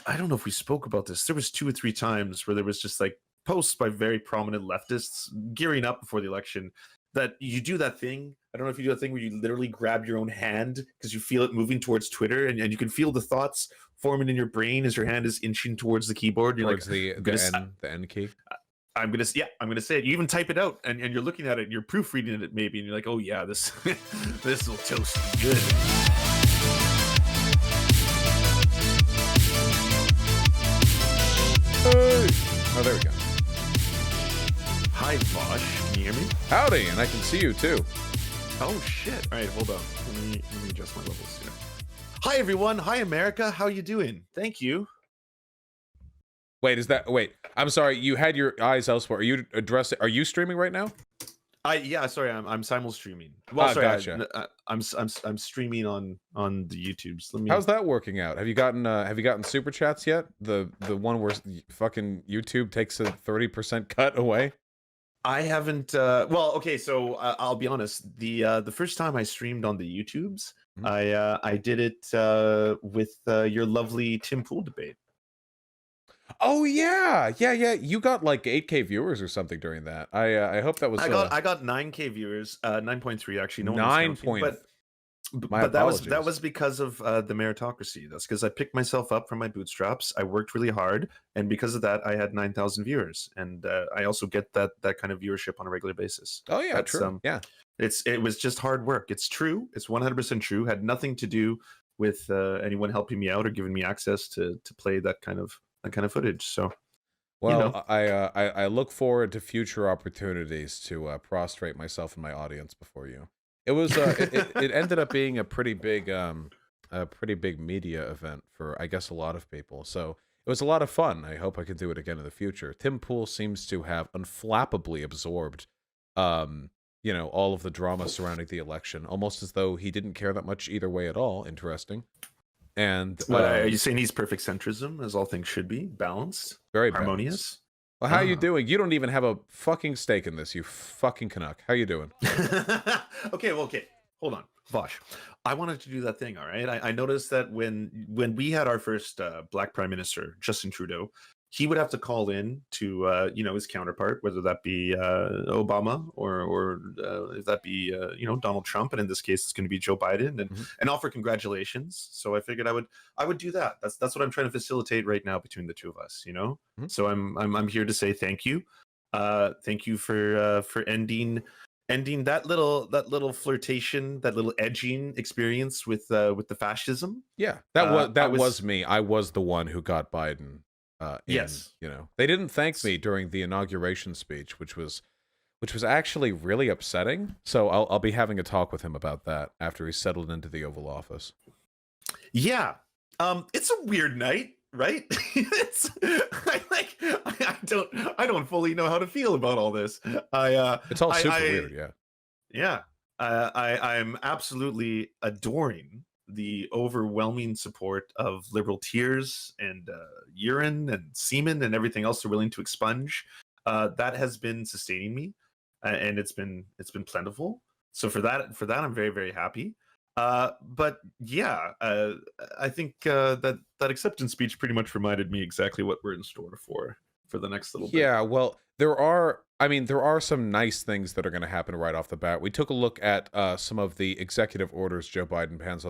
I don't know if we spoke about this. There was 2 or 3 times where there was just like posts by very prominent leftists gearing up before the election that you do that thing. I don't know if you do that thing where you literally grab your own hand because you feel it moving towards Twitter, and you can feel the thoughts forming in your brain as your hand is inching towards the keyboard. You're Towards like, the N key. I'm gonna say it. You even type it out, and you're looking at it, and you're proofreading it maybe, and you're like, oh yeah, this this will toast good. Hey! Oh, there we go. Hi, VAUSH. Can you hear me? Howdy, and I can see you too. Oh shit! All right, hold on. Let me adjust my levels here. Hi everyone. Hi America. How you doing? Thank you. Wait, I'm sorry. You had your eyes elsewhere. Are you streaming right now? Yeah, sorry. I'm simul streaming. Well, sorry. Gotcha. I'm streaming on the YouTubes. Let me. How's that working out? Have you gotten super chats yet? The one where fucking YouTube takes a 30% cut away. I haven't. Well, okay. So I'll be honest. The first time I streamed on the YouTubes, I did it with your lovely Tim Pool debate. Oh yeah. You got like 8K viewers or something during that. I hope that was. I got 9K viewers, 9.3 actually. No 9. But that was because of the meritocracy. That's because I picked myself up from my bootstraps. I worked really hard, and because of that, I had 9,000 viewers, and I also get that kind of viewership on a regular basis. Oh yeah, that's true. Yeah, it was just hard work. It's true. It's 100% true. Had nothing to do with anyone helping me out or giving me access to play that kind of footage. So, well, you know. I look forward to future opportunities to prostrate myself in my audience before you. It was it ended up being a pretty big media event for, I guess, a lot of people. So it was a lot of fun. I hope I can do it again in the future. Tim Pool seems to have unflappably absorbed all of the drama surrounding the election, almost as though he didn't care that much either way at all. Interesting. And are you saying he's perfect centrism, as all things should be, balanced, very harmonious? Well, how you doing? You don't even have a fucking stake in this, you fucking Canuck. How you doing? Okay. Hold on, VAUSH. I wanted to do that thing, all right? I noticed that when we had our first Black Prime Minister, Justin Trudeau, he would have to call in to his counterpart, whether that be Obama or if that be Donald Trump, and in this case it's going to be Joe Biden, and offer congratulations. So I figured I would do that. That's what I'm trying to facilitate right now between the two of us. So I'm here to say thank you. Thank you for ending that little flirtation, that little edging experience with the fascism. Yeah, that was me. I was the one who got Biden. Yes, they didn't thank me during the inauguration speech, which was actually really upsetting. So I'll be having a talk with him about that after he's settled into the Oval Office. Yeah, it's a weird night, right? I don't fully know how to feel about all this. It's all super weird, yeah. Yeah, I'm absolutely adoring the overwhelming support of liberal tears and urine and semen and everything else they're willing to expunge. That has been sustaining me, and it's been plentiful. So for that I'm very, very happy. But yeah, I think that acceptance speech pretty much reminded me exactly what we're in store for the next little bit. Yeah, well, there are some nice things that are going to happen right off the bat. We took a look at some of the executive orders Joe Biden plans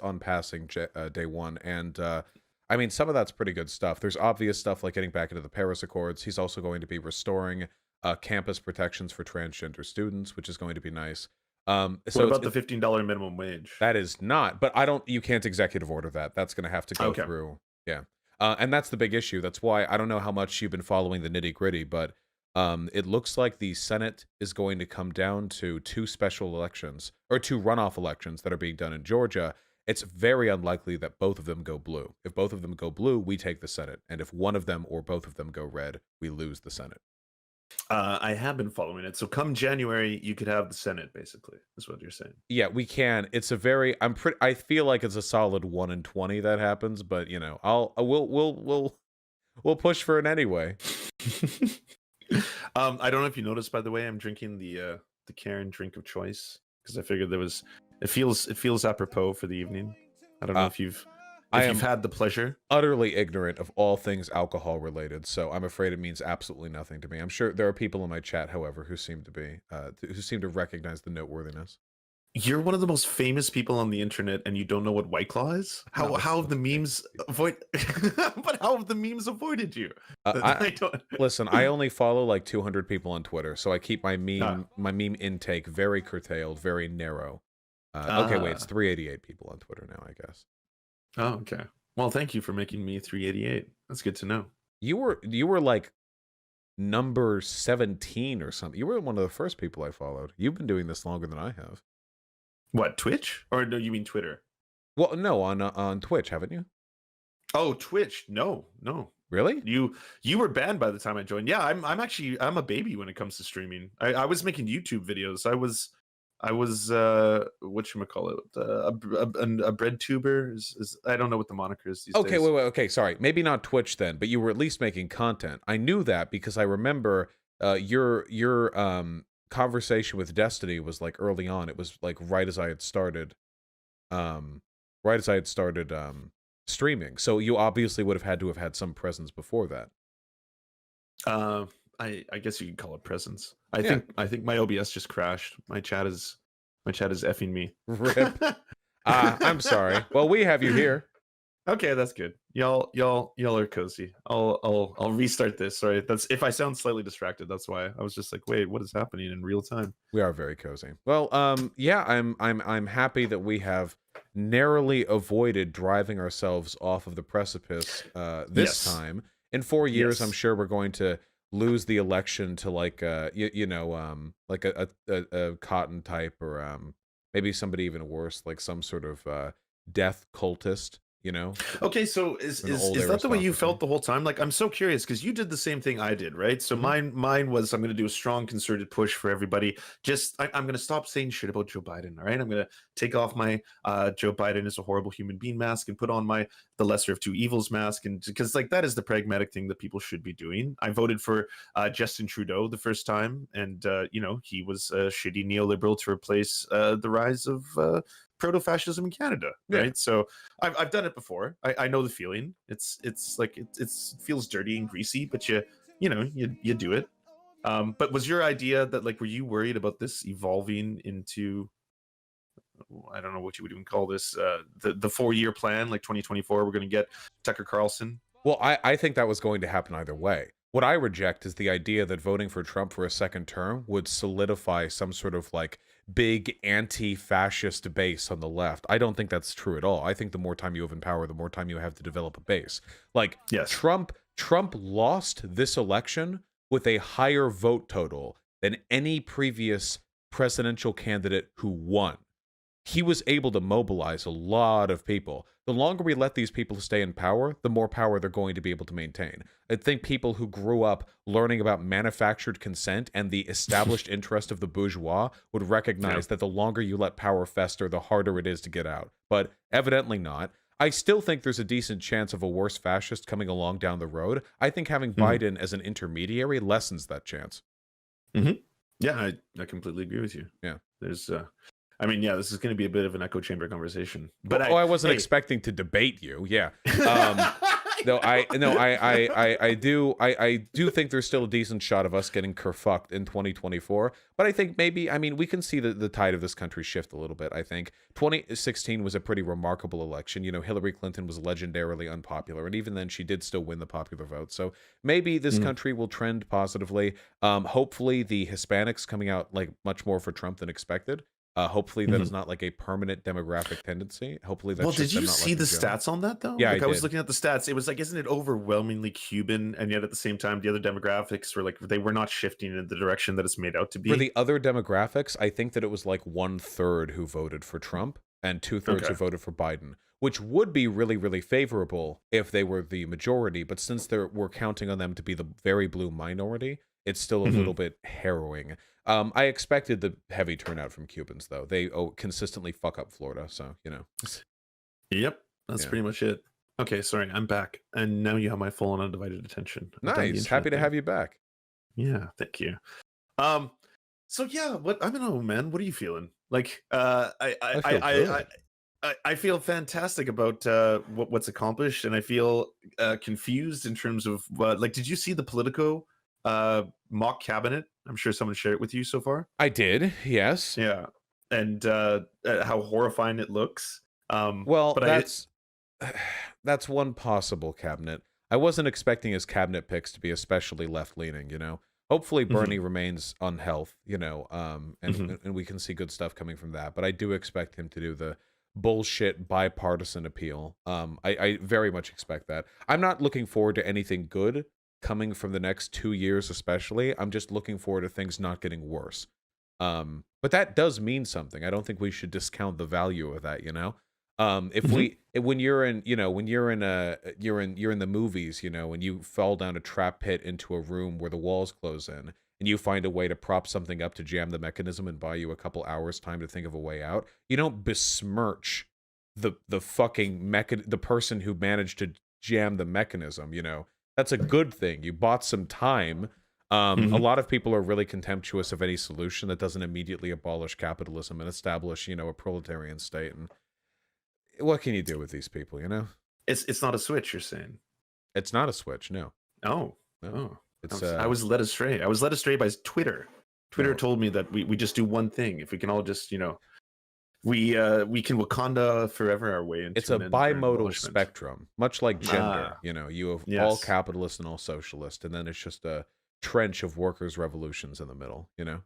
on passing day one, and some of that's pretty good stuff. There's obvious stuff like getting back into the Paris Accords. He's also going to be restoring campus protections for transgender students, which is going to be nice. So what about the $15 minimum wage? That is not, but you can't executive order that. That's going to have to go through. Yeah. And that's the big issue. That's why I don't know how much you've been following the nitty gritty, but it looks like the Senate is going to come down to 2 special elections or 2 runoff elections that are being done in Georgia. It's very unlikely that both of them go blue. If both of them go blue, we take the Senate. And if one of them or both of them go red, we lose the Senate. I have been following it. So come January, you could have the Senate, basically, is what you're saying. Yeah, we can. It's a very, I feel like it's a solid 1 in 20 that happens, but we'll push for it anyway. I don't know if you noticed, by the way, I'm drinking the Karen drink of choice because I figured it feels apropos for the evening. I don't know if you've I if you've am had the pleasure. utterly ignorant of all things alcohol related, so I'm afraid it means absolutely nothing to me. I'm sure there are people in my chat, however, who seem to recognize the noteworthiness. You're one of the most famous people on the internet, and you don't know what White Claw is? Not How one have of the the memes famous people. avoid? But how have the memes avoided you? I I don't. listen. I only follow like 200 people on Twitter, so I keep my Ah, meme intake very curtailed, very narrow. Okay, wait, it's ah. 388 people on Twitter now, I guess. Oh, okay. Well, thank you for making me 388. That's good to know. You were like number 17 or something. You were one of the first people I followed. You've been doing this longer than I have. What, Twitch? Or no, you mean Twitter? Well, no, on Twitch, haven't you? Oh, Twitch. No, no. Really? You were banned by the time I joined. Yeah, I'm a baby when it comes to streaming. I was making YouTube videos. I was whatchamacallit, a bread tuber is I don't know what the moniker is these Okay, days. wait, okay, sorry. Maybe not Twitch then, but you were at least making content. I knew that because I remember your conversation with Destiny was like early on. It was like right as I had started um streaming. So you obviously would have had some presence before that. Uh, I guess you could call it presence. Yeah. I think my OBS just crashed. My chat is effing me. Rip. I'm sorry. Well, we have you here. Okay, that's good. Y'all are cozy. I'll restart this. Sorry, that's if I sound slightly distracted. That's why I was just like, wait, what is happening in real time? We are very cozy. Well, yeah, I'm happy that we have narrowly avoided driving ourselves off of the precipice this Yes. time. In 4 years, I'm Yes. sure we're going to lose the election to like like a Cotton type or maybe somebody even worse, like some sort of death cultist, you know, Okay, so an old is that the way you aristocracy. felt the whole time? Like, I'm so curious because you did the same thing I did, right? So Mhm. mine was I'm going to do a strong concerted push for everybody. Just I'm going to stop saying shit about Joe Biden. All right, I'm going to take off my Joe Biden is a horrible human being mask and put on my the lesser of two evils mask, and because like that is the pragmatic thing that people should be doing. I voted for Justin Trudeau the first time, and you know he was a shitty neoliberal to replace the rise of proto-fascism in Canada, Yeah. right? So I've done it before. I know the feeling. It's like it feels dirty and greasy, but you do it. But was your idea that like were you worried about this evolving into I don't know what you would even call this the 4-year plan like 2024 we're going to get Tucker Carlson? Well, I think that was going to happen either way. What I reject is the idea that voting for Trump for a second term would solidify some sort of like big anti-fascist base on the left. I don't think that's true at all. I think the more time you have in power, the more time you have to develop a base. Like Yes. Trump lost this election with a higher vote total than any previous presidential candidate who won. He was able to mobilize a lot of people. The longer we let these people stay in power, the more power they're going to be able to maintain. I think people who grew up learning about manufactured consent and the established interest of the bourgeois would recognize that the longer you let power fester, the harder it is to get out. But evidently not. I still think there's a decent chance of a worse fascist coming along down the road. I think having Mhm. Biden as an intermediary lessens that chance. Yeah, I completely agree with you. Yeah. There's I mean, yeah, this is going to be a bit of an echo chamber conversation, but I wasn't hey. expecting to debate you. Yeah. No, I do think there's still a decent shot of us getting kerfucked in 2024. But I think maybe, I mean, we can see the tide of this country shift a little bit. I think 2016 was a pretty remarkable election. You know, Hillary Clinton was legendarily unpopular, and even then, she did still win the popular vote. So maybe this Mhm. country will trend positively. Hopefully, the Hispanics coming out like much more for Trump than expected. Hopefully that is Mhm. not like a permanent demographic tendency. Hopefully that's Well, just did them you not see the liking Joe. stats on that though? Yeah, I Like I was did. looking at the stats. It was like, isn't it overwhelmingly Cuban? And yet at the same time, the other demographics were like they were not shifting in the direction that it's made out to For be. the other demographics, I think that it was like 1/3 who voted for Trump and 2/3 who Okay. voted for Biden, which would be really, really favorable if they were the majority. But since we're counting on them to be the very blue minority, it's still a little Mhm. bit harrowing. I expected the heavy turnout from Cubans, though. They consistently fuck up Florida, so, you know. Yep, that's Yeah. pretty much it. Okay, sorry, I'm back, and now you have my full and undivided attention. I've done the Nice. Happy internet to thing. have you back. Yeah, thank you. So yeah, what I don't know, man. What are you feeling? Like, I feel good. I feel fantastic about what's accomplished, and I feel confused in terms of like, did you see the Politico mock cabinet? I'm sure someone shared it with you so far. I did, yes. Yeah, and how horrifying it looks. Well, But I that's one possible cabinet. I wasn't expecting his cabinet picks to be especially left-leaning, you know. Hopefully Bernie Mhm, remains on health, you know, mhm. and we can see good stuff coming from that. But I do expect him to do the bullshit bipartisan appeal. I very much expect that. I'm not looking forward to anything good coming from the next 2 years, especially. I'm just looking forward to things not getting worse. But that does mean something. I don't think we should discount the value of that, you know. If Mhm. we when you're in, you know, when you're in a you're in the movies, you know, when you fall down a trap pit into a room where the walls close in, and you find a way to prop something up to jam the mechanism and buy you a couple hours time to think of a way out, you don't besmirch the fucking the person who managed to jam the mechanism, you know. That's a good thing. You bought some time. A Mhm. lot of people are really contemptuous of any solution that doesn't immediately abolish capitalism and establish, you know, a proletarian state. And what can you do with these people, you know? It's not a switch, you're saying? It's not a switch, no. Oh, No. oh. It's I was led astray. I was led astray by Twitter. Twitter no. told me that we just do one thing. If we can all just, we can Wakanda forever our way It's into a an end or an bimodal abolishment. spectrum, much like gender. Ah, You know, you have all yes. capitalist and all socialist, and then it's just a trench of workers' revolutions in the middle, you know?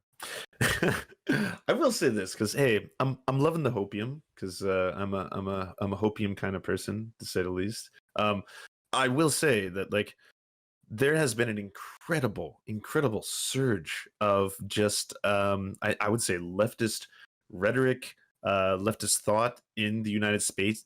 I will say this because hey, I'm loving the hopium because I'm a hopium kind of person to say the least. I will say that like there has been an incredible surge of just I would say leftist rhetoric, leftist thought in the United States,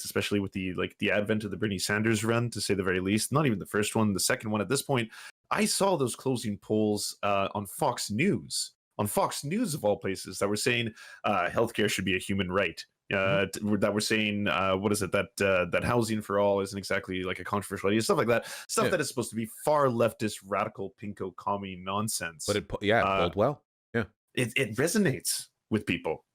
especially with the advent of the Bernie Sanders run, to say the very least. Not even the first one, the second one. At this point, I saw those closing polls on Fox News, of all places, that were saying healthcare should be a human right, Mhm. that were saying what is it, that housing for all isn't exactly like a controversial idea, stuff like that, stuff Yeah. that is supposed to be far leftist, radical, pinko commie But nonsense. it uh pulled well. Yeah. it resonates with people.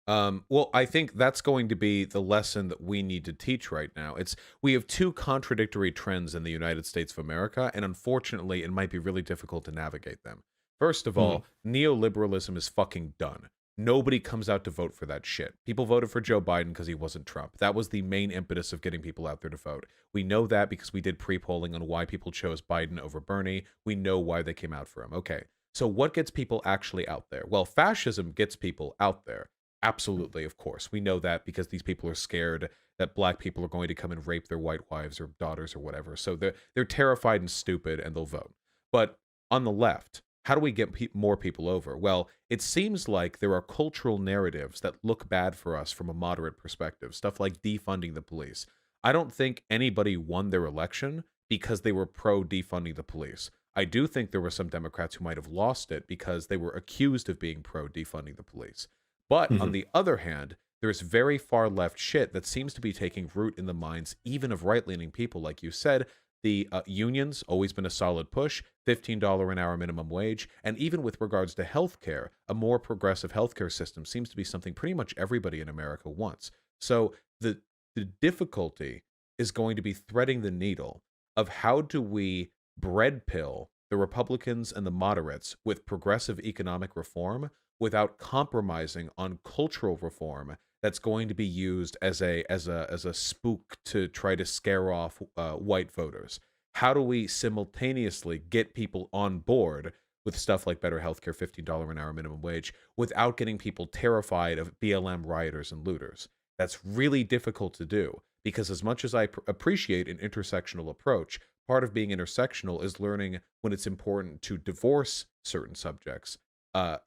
Well, I think that's going to be the lesson that we need to teach right now. We have two contradictory trends in the United States of America, and unfortunately, it might be really difficult to navigate them. First of Mhm. all, neoliberalism is fucking done. Nobody comes out to vote for that shit. People voted for Joe Biden because he wasn't Trump. That was the main impetus of getting people out there to vote. We know that because we did pre-polling on why people chose Biden over Bernie. We know why they came out for him. Okay. So what gets people actually out there? Well, fascism gets people out there. Absolutely, of course. We know that because these people are scared that black people are going to come and rape their white wives or daughters or whatever. So they're terrified and stupid and they'll vote. But on the left, how do we get more people over? Well, it seems like there are cultural narratives that look bad for us from a moderate perspective, stuff like defunding the police. I don't think anybody won their election because they were pro defunding the police. I do think there were some Democrats who might have lost it because they were accused of being pro defunding the police. But on Mhm. the other hand, there's very far left shit that seems to be taking root in the minds even of right leaning people. Like you said, the unions always been a solid push, $15 an hour minimum wage, and even with regards to healthcare, a more progressive healthcare system seems to be something pretty much everybody in America wants. So the difficulty is going to be threading the needle of how do we bread pill the Republicans and the moderates with progressive economic reform without compromising on cultural reform that's going to be used as a spook to try to scare off white voters. How do we simultaneously get people on board with stuff like better healthcare, $15 an hour minimum wage, without getting people terrified of BLM rioters and looters? That's really difficult to do because as much as I appreciate an intersectional approach, part of being intersectional is learning when it's important to divorce certain subjects,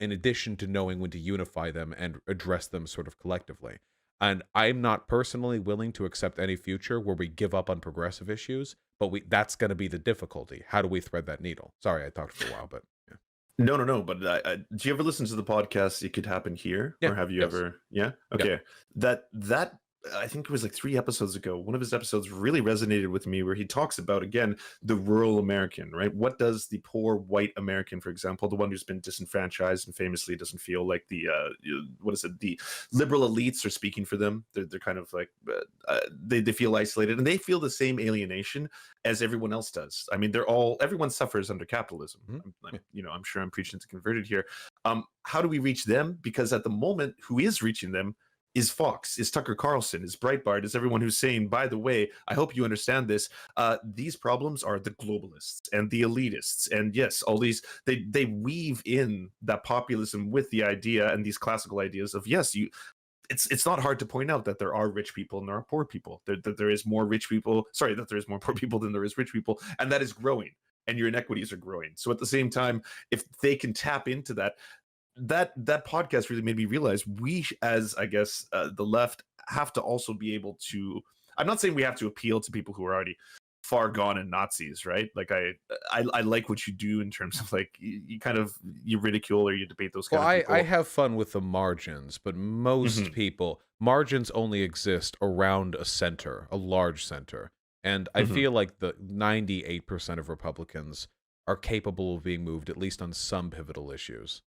in addition to knowing when to unify them and address them sort of collectively. And I'm not personally willing to accept any future where we give up on progressive issues, but that's going to be the difficulty. How do we thread that needle? Sorry, I talked for a while, but yeah. No. But do you ever listen to the podcast It Could Happen Here, Yeah, or have you yes. ever? Yeah. Yeah. Okay. That I think it was like 3 episodes ago. One of his episodes really resonated with me, where he talks about, again, the rural American, right? What does the poor white American, for example, the one who's been disenfranchised and famously doesn't feel like the what is it? The liberal elites are speaking for them. They're kind of like they feel isolated, and they feel the same alienation as everyone else does. I mean, everyone suffers under capitalism. I'm sure I'm preaching to converted here. How do we reach them? Because at the moment, who is reaching them is Fox, is Tucker Carlson, is Breitbart, is everyone who's saying, by the way, I hope you understand this. These problems are the globalists and the elitists. And yes, all these, they weave in that populism with the idea and these classical ideas of, yes, it's not hard to point out that there are rich people and there are poor people. That there is more rich people, that there is more poor people than there is rich people, and that is growing. And your inequities are growing. So at the same time, if they can tap into that podcast really made me realize we, as I guess the left, have to also be able to. I'm not saying we have to appeal to people who are already far gone and Nazis, right? Like I like what you do in terms of like you ridicule or you debate those kind of people. I have fun with the margins, but most people, margins only exist around a center, a large center. And I feel like the 98% of Republicans are capable of being moved, at least on some pivotal issues.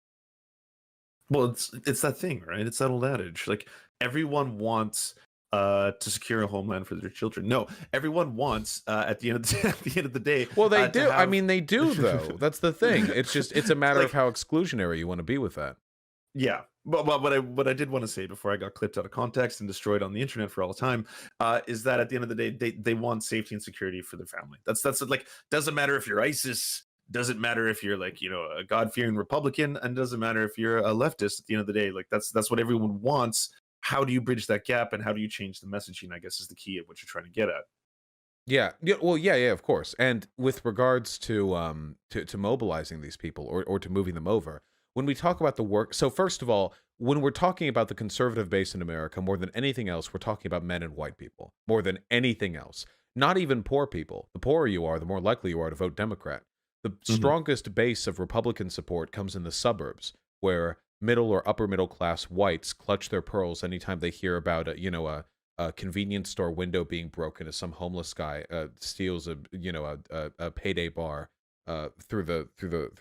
Well, it's that thing, right? It's that old adage. Like, everyone wants to secure a homeland for their children. No, everyone wants at the end of the day. Well, they do. I mean, they do though. That's the thing. It's a matter of how exclusionary you want to be with that. Yeah. But what I did want to say before I got clipped out of context and destroyed on the internet for all time is that at the end of the day, they want safety and security for their family. That's like, doesn't matter if you're ISIS, doesn't matter if you're like, a God-fearing Republican, and doesn't matter if you're a leftist. At the end of the day, like that's what everyone wants. How do you bridge that gap, and how do you change the messaging, I guess, is the key of what you're trying to get at. Yeah. Well, yeah, of course. And with regards to mobilizing these people or to moving them over, when we talk about the work, so first of all, when we're talking about the conservative base in America, more than anything else, we're talking about men and white people, more than anything else. Not even poor people. The poorer you are, the more likely you are to vote Democrat. The strongest base of Republican support comes in the suburbs, where middle or upper middle class whites clutch their pearls anytime they hear about a convenience store window being broken as some homeless guy steals a payday bar through the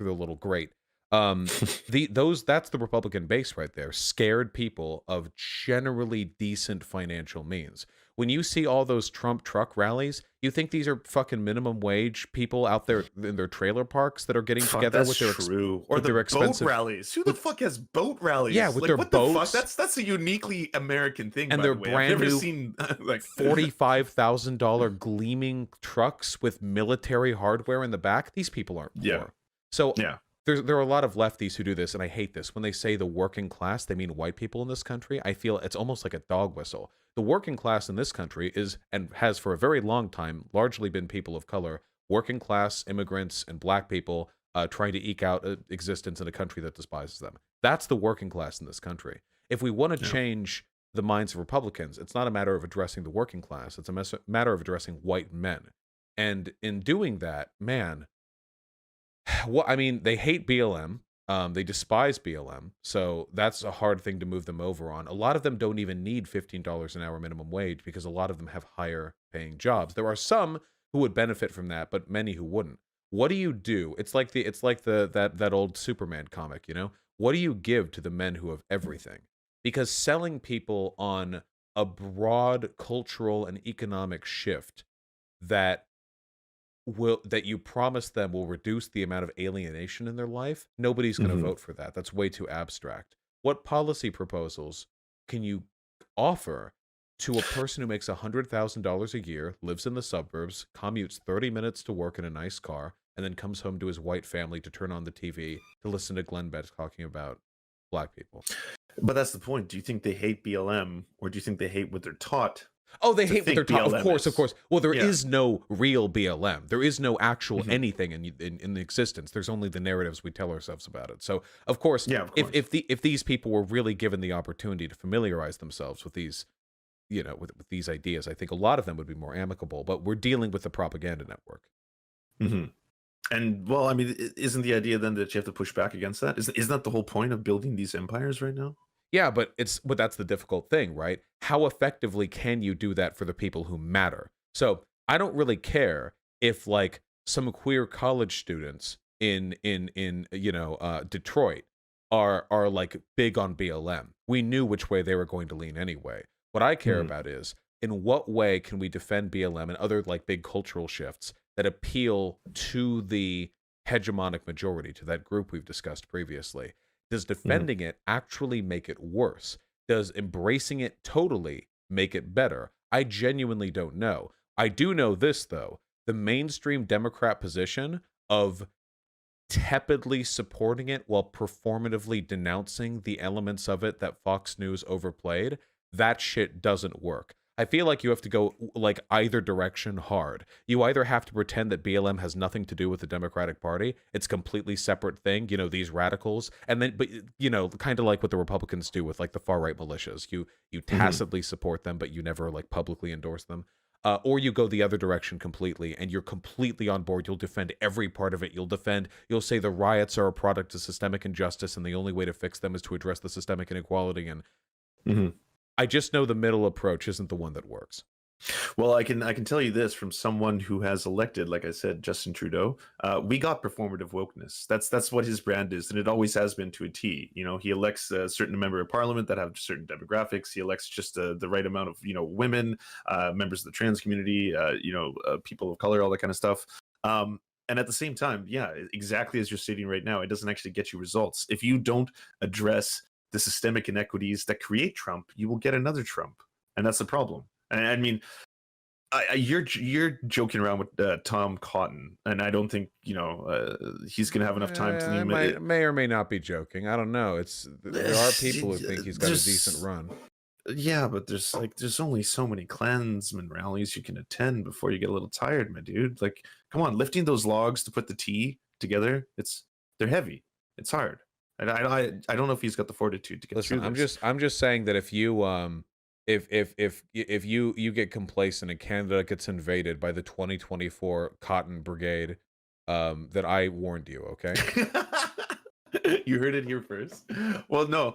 little grate. That's the Republican base right there. Scared people of generally decent financial means. When you see all those Trump truck rallies, you think these are fucking minimum wage people out there in their trailer parks that are getting together with their boat rallies. Who the fuck has boat rallies? Yeah, with their boats. The fuck? That's a uniquely American thing. And their brand new $45,000 gleaming trucks with military hardware in the back. These people aren't poor. Yeah. So yeah. There are a lot of lefties who do this, and I hate this. When they say the working class, they mean white people in this country. I feel it's almost like a dog whistle. The working class in this country is, and has for a very long time, largely been people of color, working class, immigrants, and black people trying to eke out an existence in a country that despises them. That's the working class in this country. If we want to change the minds of Republicans, it's not a matter of addressing the working class. It's a matter of addressing white men. And in doing that, man... Well, I mean, they hate BLM. They despise BLM. So that's a hard thing to move them over on. A lot of them don't even need $15 an hour minimum wage because a lot of them have higher paying jobs. There are some who would benefit from that, but many who wouldn't. What do you do? It's like that old Superman comic, What do you give to the men who have everything? Because selling people on a broad cultural and economic shift that you promise them will reduce the amount of alienation in their life, nobody's going to vote for that. That's way too abstract. What policy proposals can you offer to a person who makes $100,000 a year, lives in the suburbs, commutes 30 minutes to work in a nice car, and then comes home to his white family to turn on the TV to listen to Glenn Beck talking about black people? But that's the point. Do you think they hate BLM, or do you think they hate what they're taught? Oh, they hate what they're taught. Of course. Well, there is no real BLM. There is no actual anything in existence. There's only the narratives we tell ourselves about it. So, of course, if these people were really given the opportunity to familiarize themselves with these, with these ideas, I think a lot of them would be more amicable. But we're dealing with the propaganda network. And well, I mean, isn't the idea then that you have to push back against that? Isn't that the whole point of building these empires right now? Yeah, but that's the difficult thing, right? How effectively can you do that for the people who matter? So I don't really care if like some queer college students in Detroit are like big on BLM. We knew which way they were going to lean anyway. What I care Mhm. about is in what way can we defend BLM and other like big cultural shifts that appeal to the hegemonic majority, to that group we've discussed previously. Does Mhm. defending it actually make it worse? Does embracing it totally make it better? I genuinely don't know. I do know this, though. The mainstream Democrat position of tepidly supporting it while performatively denouncing the elements of it that Fox News overplayed, that shit doesn't work. I feel like you have to go like either direction hard. You either have to pretend that BLM has nothing to do with the Democratic Party, it's a completely separate thing, these radicals, and then but kind of like what the Republicans do with like the far right militias. You Mhm. tacitly support them, but you never like publicly endorse them. Or you go the other direction completely and you're completely on board. You'll defend every part of it. You'll say the riots are a product of systemic injustice and the only way to fix them is to address the systemic inequality. And Mhm. I just know the middle approach isn't the one that works. Well, I can tell you this from someone who has elected, like I said, Justin Trudeau. We got performative wokeness. That's what his brand is, and it always has been to a T. He elects a certain member of parliament that have certain demographics. He elects just the right amount of women, members of the trans community, people of color, all that kind of stuff. And at the same time, yeah, exactly as you're stating right now, it doesn't actually get you results if you don't address the systemic inequities that create Trump. You will get another Trump, and that's the problem. And I mean, you're joking around with Tom Cotton, and I don't think he's gonna have enough time to I lean it. may or may not be joking. I don't know. There are people who think he's got a decent There's run. yeah, but there's only so many Klansman rallies you can attend before you get a little tired, my dude. Like, come on, lifting those logs to put the tea together, they're heavy. It's hard. And I don't know if he's got the fortitude to get Listen, through this. I'm just saying that if you if you get complacent and Canada gets invaded by the 2024 Cotton Brigade, that I warned you, okay? You heard it here first. Well, no.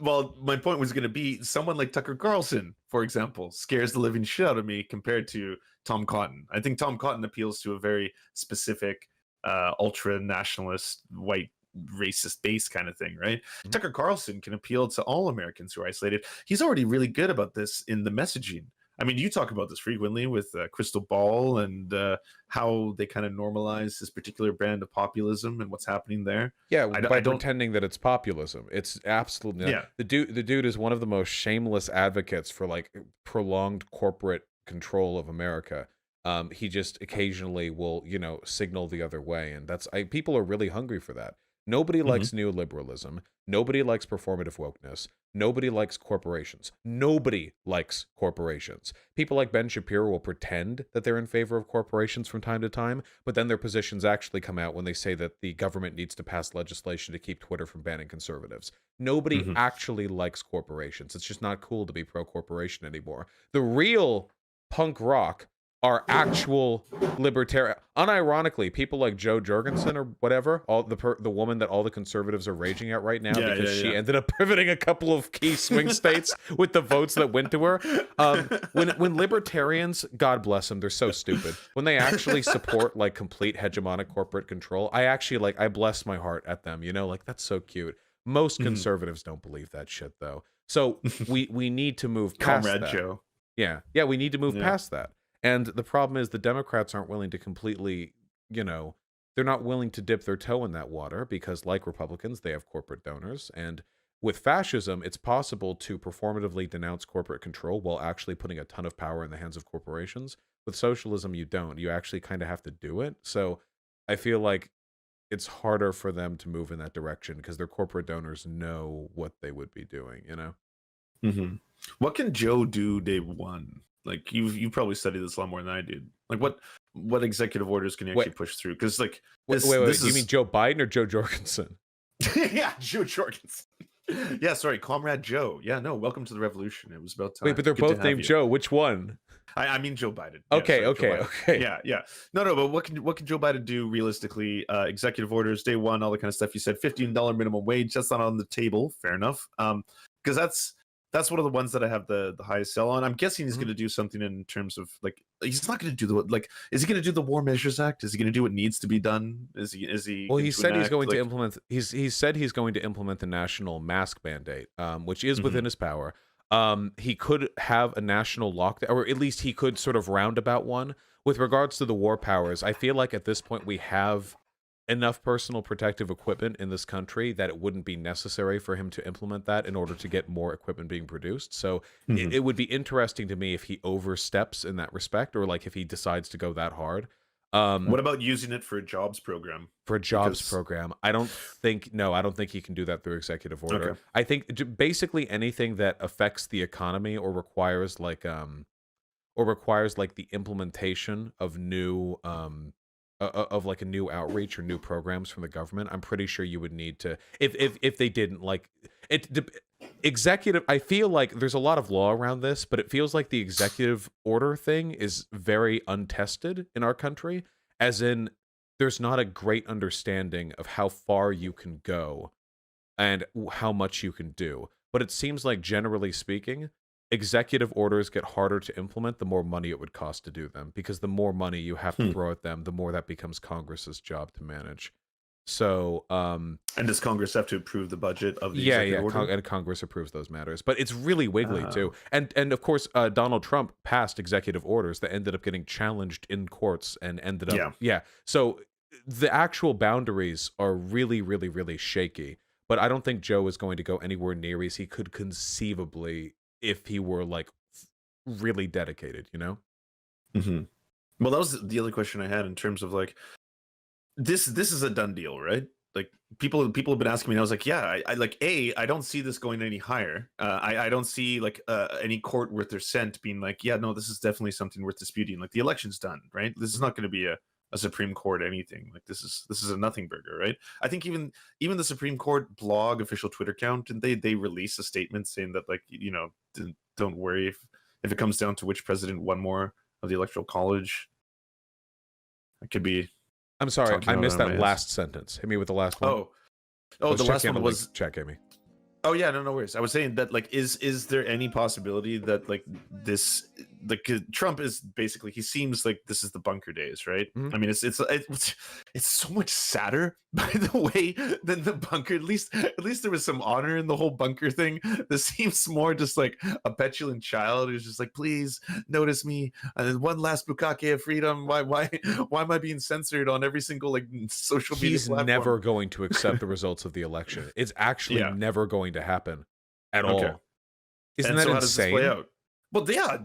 Well, my point was going to be someone like Tucker Carlson, for example, scares the living shit out of me compared to Tom Cotton. I think Tom Cotton appeals to a very specific, ultra nationalist, white racist base kind of thing, right? Mhm. Tucker Carlson can appeal to all Americans who are isolated. He's already really good about this in the messaging. I mean, you talk about this frequently with Crystal Ball and how they kind of normalize this particular brand of populism and what's happening there. Yeah, I by don't. pretending that it's populism. It's absolutely not. Yeah. The dude is one of the most shameless advocates for like prolonged corporate control of America. He just occasionally will, signal the other way, and people are really hungry for that. Nobody Mhm. likes neoliberalism. Nobody likes performative wokeness. Nobody likes corporations. Nobody likes corporations. People like Ben Shapiro will pretend that they're in favor of corporations from time to time, but then their positions actually come out when they say that the government needs to pass legislation to keep Twitter from banning conservatives. Nobody Mhm. actually likes corporations. It's just not cool to be pro corporation anymore. The real punk rock are actual libertarian. Unironically, people like Joe Jorgensen or whatever, the woman that all the conservatives are raging at right now Yeah, because yeah, she yeah. ended up pivoting a couple of key swing states with the votes that went to her. When libertarians, God bless them, they're so stupid. When they actually support like complete hegemonic corporate control, I bless my heart at them. Like that's so cute. Most Mhm. conservatives don't believe that shit though. So we need to move past Comrade that. Joe. Yeah, we need to move Yeah. past that. And the problem is the Democrats aren't willing to completely, they're not willing to dip their toe in that water because, like Republicans, they have corporate donors. And with fascism, it's possible to performatively denounce corporate control while actually putting a ton of power in the hands of corporations. With socialism, you don't. You actually kind of have to do it. So I feel like it's harder for them to move in that direction because their corporate donors know what they would be doing. Mhm. What can Joe do day one? Like you probably studied this a lot more than I did. Like what executive orders can you Wait, actually push through? Because like wait, this wait, this wait. You mean is Joe Biden or Joe Jorgensen? yeah, Joe Jorgens. Yeah, sorry, Comrade Joe. Yeah, no, welcome to the revolution. It was about Wait, but time. they're Good to both have named you. Joe. Which one? I mean Joe Biden. Yeah, Okay, sorry, Joe okay, Biden. okay. Yeah, yeah. No, but what can Joe Biden do realistically? Executive orders, day one, all the kind of stuff you said. $15 minimum wage. That's not on the table. Fair enough. because that's one of the ones that I have the highest sell on. I'm guessing he's Mhm. going to do something in terms of like he's not going to do the like is he going to do the War Measures Act? Is he going to do what needs to be done? Is he Well, going he to said he's enact going to like implement. He said he's going to implement the national mask mandate, which is Mhm. within his power. He could have a national lockdown, or at least he could sort of roundabout one. With regards to the war powers, I feel like at this point we have enough personal protective equipment in this country that it wouldn't be necessary for him to implement that in order to get more equipment being produced. So Mhm. it would be interesting to me if he oversteps in that respect, or like if he decides to go that hard. What about using it for a jobs program? For a jobs Because program, I don't think, no, I don't think he can do that through executive order. okay. I think basically anything that affects the economy or requires like the implementation of new of like a new outreach or new programs from the government. I'm pretty sure you would need to, if they didn't like it executive. I feel like there's a lot of law around this, but it feels like the executive order thing is very untested in our country, as in there's not a great understanding of how far you can go and how much you can do. But it seems like, generally speaking, executive orders get harder to implement the more money it would cost to do them, because the more money you have to Hmm. throw at them, the more that becomes Congress's job to manage. So, And does Congress have to approve the budget of the yeah, executive order? and Congress approves those matters, but it's really wiggly too. Oh, And of course, Donald Trump passed executive orders that ended up getting challenged in courts and ended up, yeah. yeah. So the actual boundaries are really, really, really shaky. But I don't think Joe is going to go anywhere near as he could conceivably if he were like really dedicated, you know? hmm Well, that was the other question I had in terms of like this is a done deal, right? Like people have been asking me, and I was like, yeah, I like I don't see this going any higher. I don't see like any court worth their scent being like, yeah, no, this is definitely something worth disputing. Like the election's done, right? This is Mhm. not going to be a Supreme Court anything. Like this is a nothing burger, right? I think even the Supreme Court blog official Twitter account, and they release a statement saying that like don't worry if it comes down to which president won more of the electoral college, I could be I'm sorry, talking I out missed of my that ass. last sentence. Hit me with the last one. Oh, I oh, was the last checking out one the link was. chat, Amy. Oh yeah, no worries. I was saying that like, is there any possibility that like this, like Trump is basically, he seems like this is the bunker days, right? Mhm. I mean, it's so much sadder by the way than the bunker. At least there was some honor in the whole bunker thing. This seems more just like a petulant child who's just like, please notice me. And then one last bukkake of freedom. Why am I being censored on every single like social media He's platform? never going to accept the results of the election. It's actually Yeah. never going to happen at Okay. all. Isn't And that so how does this play insane? out? Well, yeah,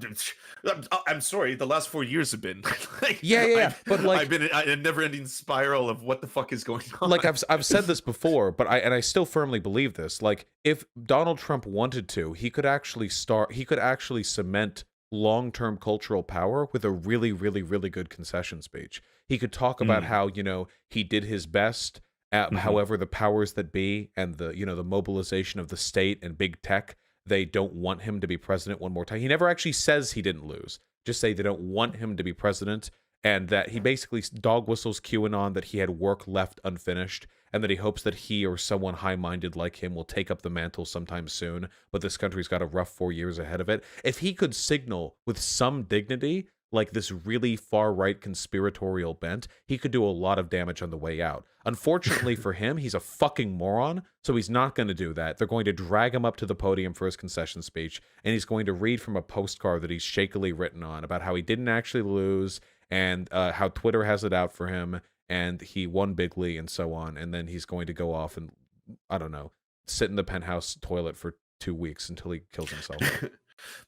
I'm sorry. The last 4 years have been like Yeah, yeah, yeah. But I've like, been in a never-ending spiral of what the fuck is going on. I've said this before, but I still firmly believe this. Like, if Donald Trump wanted to, he could actually cement long-term cultural power with a really, really, really good concession speech. He could talk about Mm, how, he did his best at, mhm, however, the powers that be and the mobilization of the state and big tech, they don't want him to be president one more time. He never actually says he didn't lose. Just say they don't want him to be president, and that he basically dog whistles QAnon, that he had work left unfinished, and that he hopes that he or someone high-minded like him will take up the mantle sometime soon, but this country's got a rough 4 years ahead of it. If he could signal with some dignity, like this really far-right conspiratorial bent, he could do a lot of damage on the way out. Unfortunately for him, he's a fucking moron, so he's not going to do that. They're going to drag him up to the podium for his concession speech, and he's going to read from a postcard that he's shakily written on about how he didn't actually lose, and how Twitter has it out for him, and he won bigly, and so on. And then he's going to go off and, I don't know, sit in the penthouse toilet for 2 weeks until he kills himself.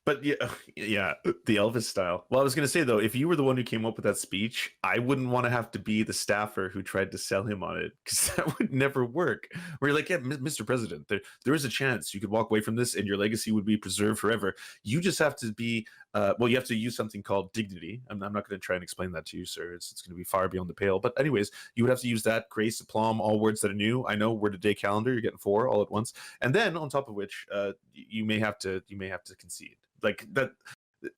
But yeah, yeah, the Elvis style. Well, I was gonna say though, if you were the one who came up with that speech, I wouldn't want to have to be the staffer who tried to sell him on it, because that would never work. Where you're like, yeah, Mr. President, there is a chance you could walk away from this and your legacy would be preserved forever. You just have to be, well, you have to use something called dignity. I'm not going to try and explain that to you, sir. It's going to be far beyond the pale. But anyways, you would have to use that: grace, aplomb, all words that are new. I know, word of day calendar. You're getting 4 all at once, and then on top of which, you may have to concede like that.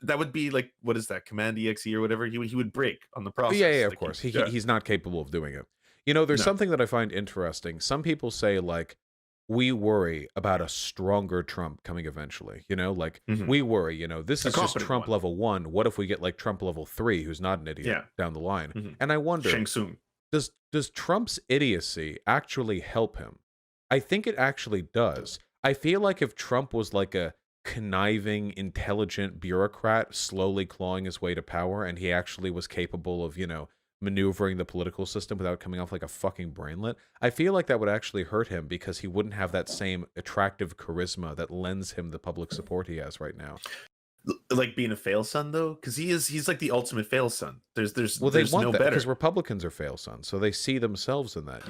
That would be like, what is that, command exe or whatever? He would break on the Yeah, process. yeah, of Like course. yeah, He's not capable of doing it. There's no. something that I find interesting. Some people say, like, we worry about a stronger Trump coming eventually. You know, like Mhm. we worry, this A is just competent Trump one. level 1. What if we get like Trump level 3, who's not an idiot Yeah. down the line? Mhm. And I wonder, Shang Tsung. does Trump's idiocy actually help him? I think it actually does. I feel like if Trump was like a conniving, intelligent bureaucrat slowly clawing his way to power, and he actually was capable of, maneuvering the political system without coming off like a fucking brainlet, I feel like that would actually hurt him because he wouldn't have that same attractive charisma that lends him the public support he has right now. Like being a fail son though, because he's like the ultimate fail son. Well, they There's want no that because better. Republicans are fail sons, so they see themselves in that.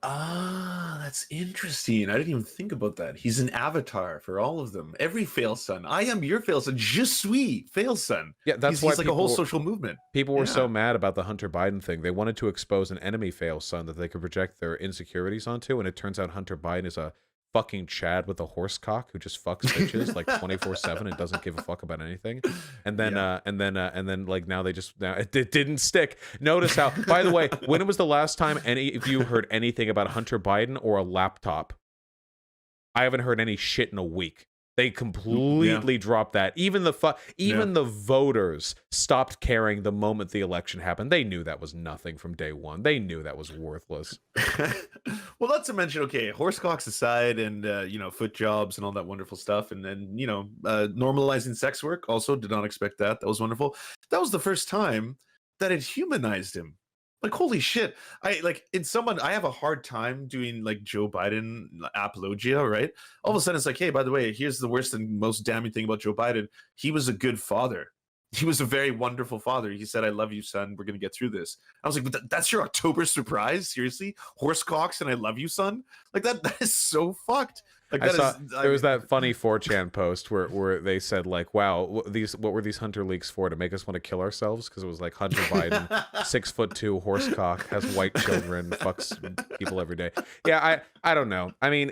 Ah, that's interesting. I didn't even think about that. He's an avatar for all of them. Every fail son. I am your fail son. Je suis fail son. Yeah, that's why he's like a whole social movement. People were so Yeah. mad about the Hunter Biden thing. They wanted to expose an enemy fail son that they could project their insecurities onto, and it turns out Hunter Biden is a fucking Chad with a horse cock who just fucks bitches like 24/7 and doesn't give a fuck about anything. And then Yeah. and then like now it didn't stick. Notice how, by the way, when was the last time any of you heard anything about Hunter Biden or a laptop? I haven't heard any shit in a week. They completely dropped that. Even the voters stopped caring the moment the election happened. They knew that was nothing from day one. They knew that was worthless. Well, not to mention, okay, horse cocks aside, and foot jobs and all that wonderful stuff, and then normalizing sex work. Also, did not expect that. That was wonderful. That was the first time that it humanized him. Like, holy shit! I have a hard time doing like Joe Biden apologia, right? All of a sudden, it's like, hey, by the way, here's the worst and most damning thing about Joe Biden. He was a good father. He was a very wonderful father. He said, "I love you, son. We're gonna get through this." I was like, "But that's your October surprise? Seriously, horse cocks and I love you, son? Like that is so fucked." Like There was that funny 4chan post where they said like, "Wow, what were these Hunter leaks for? To make us want to kill ourselves?" Because it was like Hunter Biden, 6'2", horsecock, has white children, fucks people every day. Yeah, I don't know. I mean,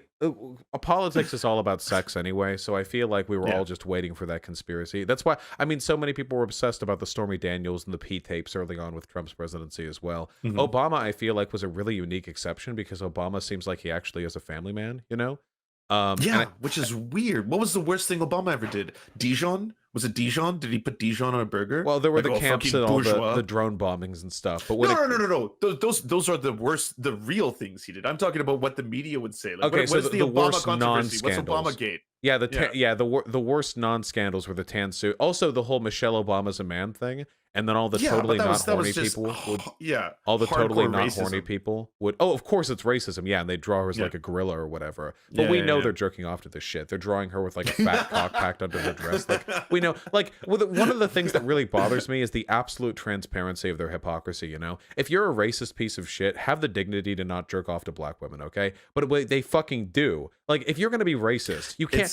politics is all about sex anyway, so I feel like we were all just waiting for that conspiracy. That's why, I mean, so many people were obsessed about the Stormy Daniels and the P tapes early on with Trump's presidency as well. Obama, I feel like, was a really unique exception because Obama seems like he actually is a family man, which is weird. What was the worst thing Obama ever did? Dijon? Was it Dijon? Did he put Dijon on a burger? Well, there were the camps and all bourgeois. the drone bombings and stuff. But no. Those are the worst, the real things he did. I'm talking about what the media would say. Like, okay, what is the Obama worst controversy? What's non-scandals. Obamagate? Yeah, the worst non-scandals were the tan suit. Also, the whole Michelle Obama's a man thing, and then all the totally not horny people would. All the totally not horny people would. Oh, of course it's racism. Yeah, and they draw her as like a gorilla or whatever. But we know they're jerking off to this shit. They're drawing her with like a fat cock packed under her dress. Like we know. Like one of the things that really bothers me is the absolute transparency of their hypocrisy. If you're a racist piece of shit, have the dignity to not jerk off to black women, okay? But they fucking do. Like, if you're gonna be racist, you can't.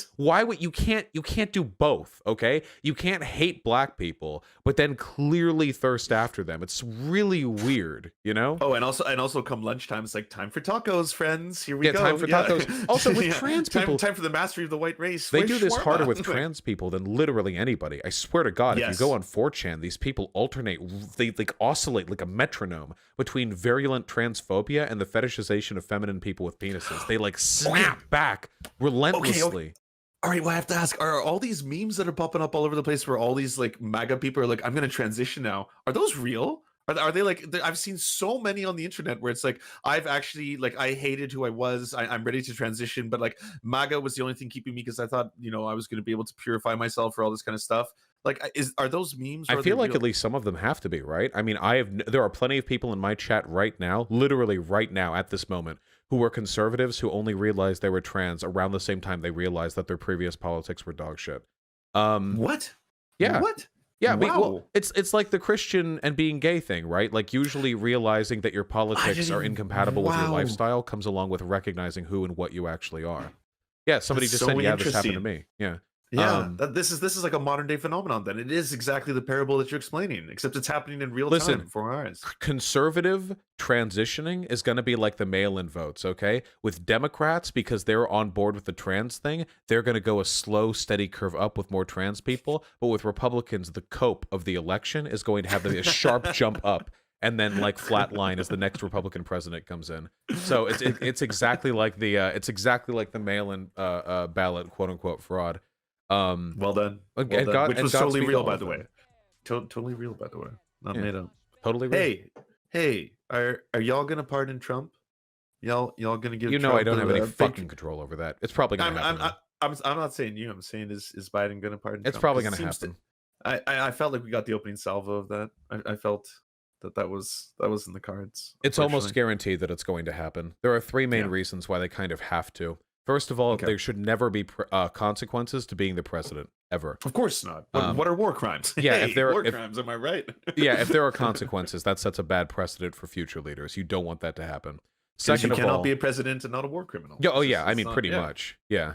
You can't do both, okay? You can't hate black people, but then clearly thirst after them. It's really weird, Oh, and also come lunchtime, it's like, time for tacos, friends. Here we go. Time for tacos. Also, with trans people, time for the mastery of the white race. They do this harder with trans people than literally anybody. I swear to God, if you go on 4chan, these people alternate. They like oscillate like a metronome between virulent transphobia and the fetishization of feminine people with penises. They like snap back relentlessly. Okay. All right, well, I have to ask, are all these memes that are popping up all over the place where all these like MAGA people are like, I'm going to transition now, are those real? Are they like, I've seen so many on the internet where it's like, I've actually, like, I hated who I was, I'm ready to transition, but like MAGA was the only thing keeping me because I thought, I was going to be able to purify myself for all this kind of stuff. Like, are those memes? I feel like at least some of them have to be, right? I mean, there are plenty of people in my chat right now, literally right now at this moment, who were conservatives who only realized they were trans around the same time they realized that their previous politics were dog shit. What? Yeah. What? Yeah, wow. It's like the Christian and being gay thing, right? Like usually realizing that your politics are incompatible with your lifestyle comes along with recognizing who and what you actually are. Yeah, somebody just said, yeah, this happened to me. Yeah. Yeah, this is like a modern day phenomenon. Then it is exactly the parable that you're explaining, except it's happening in real time before our eyes. Conservative transitioning is going to be like the mail-in votes, okay? With Democrats, because they're on board with the trans thing, they're going to go a slow, steady curve up with more trans people. But with Republicans, the cope of the election is going to have a sharp jump up. and then like flatline as the next Republican president comes in. So it's exactly like the mail-in ballot quote unquote fraud. Well done. And Well done. God, Which and was totally Godspeed to real, all by of the way. them. Totally real, by the way. Not Yeah. made up. Totally real. Hey, are y'all gonna pardon Trump? Y'all gonna give You know, Trump I don't have any big... fucking control over that. It's probably gonna happen. I'm not saying you. I'm saying is Biden gonna pardon Trump? It's probably 'Cause gonna it seems happen. I felt like we got the opening salvo of that. I felt that was in the cards. It's almost Unfortunately. guaranteed that it's going to happen. There are three main reasons why they kind of have to. First of all, there should never be consequences to being the president, ever. Of course not. What are war crimes? Yeah, Hey, if there are war crimes, am I right? yeah, if there are consequences, that sets a bad precedent for future leaders. You don't want that to happen. Second you of cannot all, be a president and not a war criminal. yeah, oh yeah, I mean, pretty much, yeah.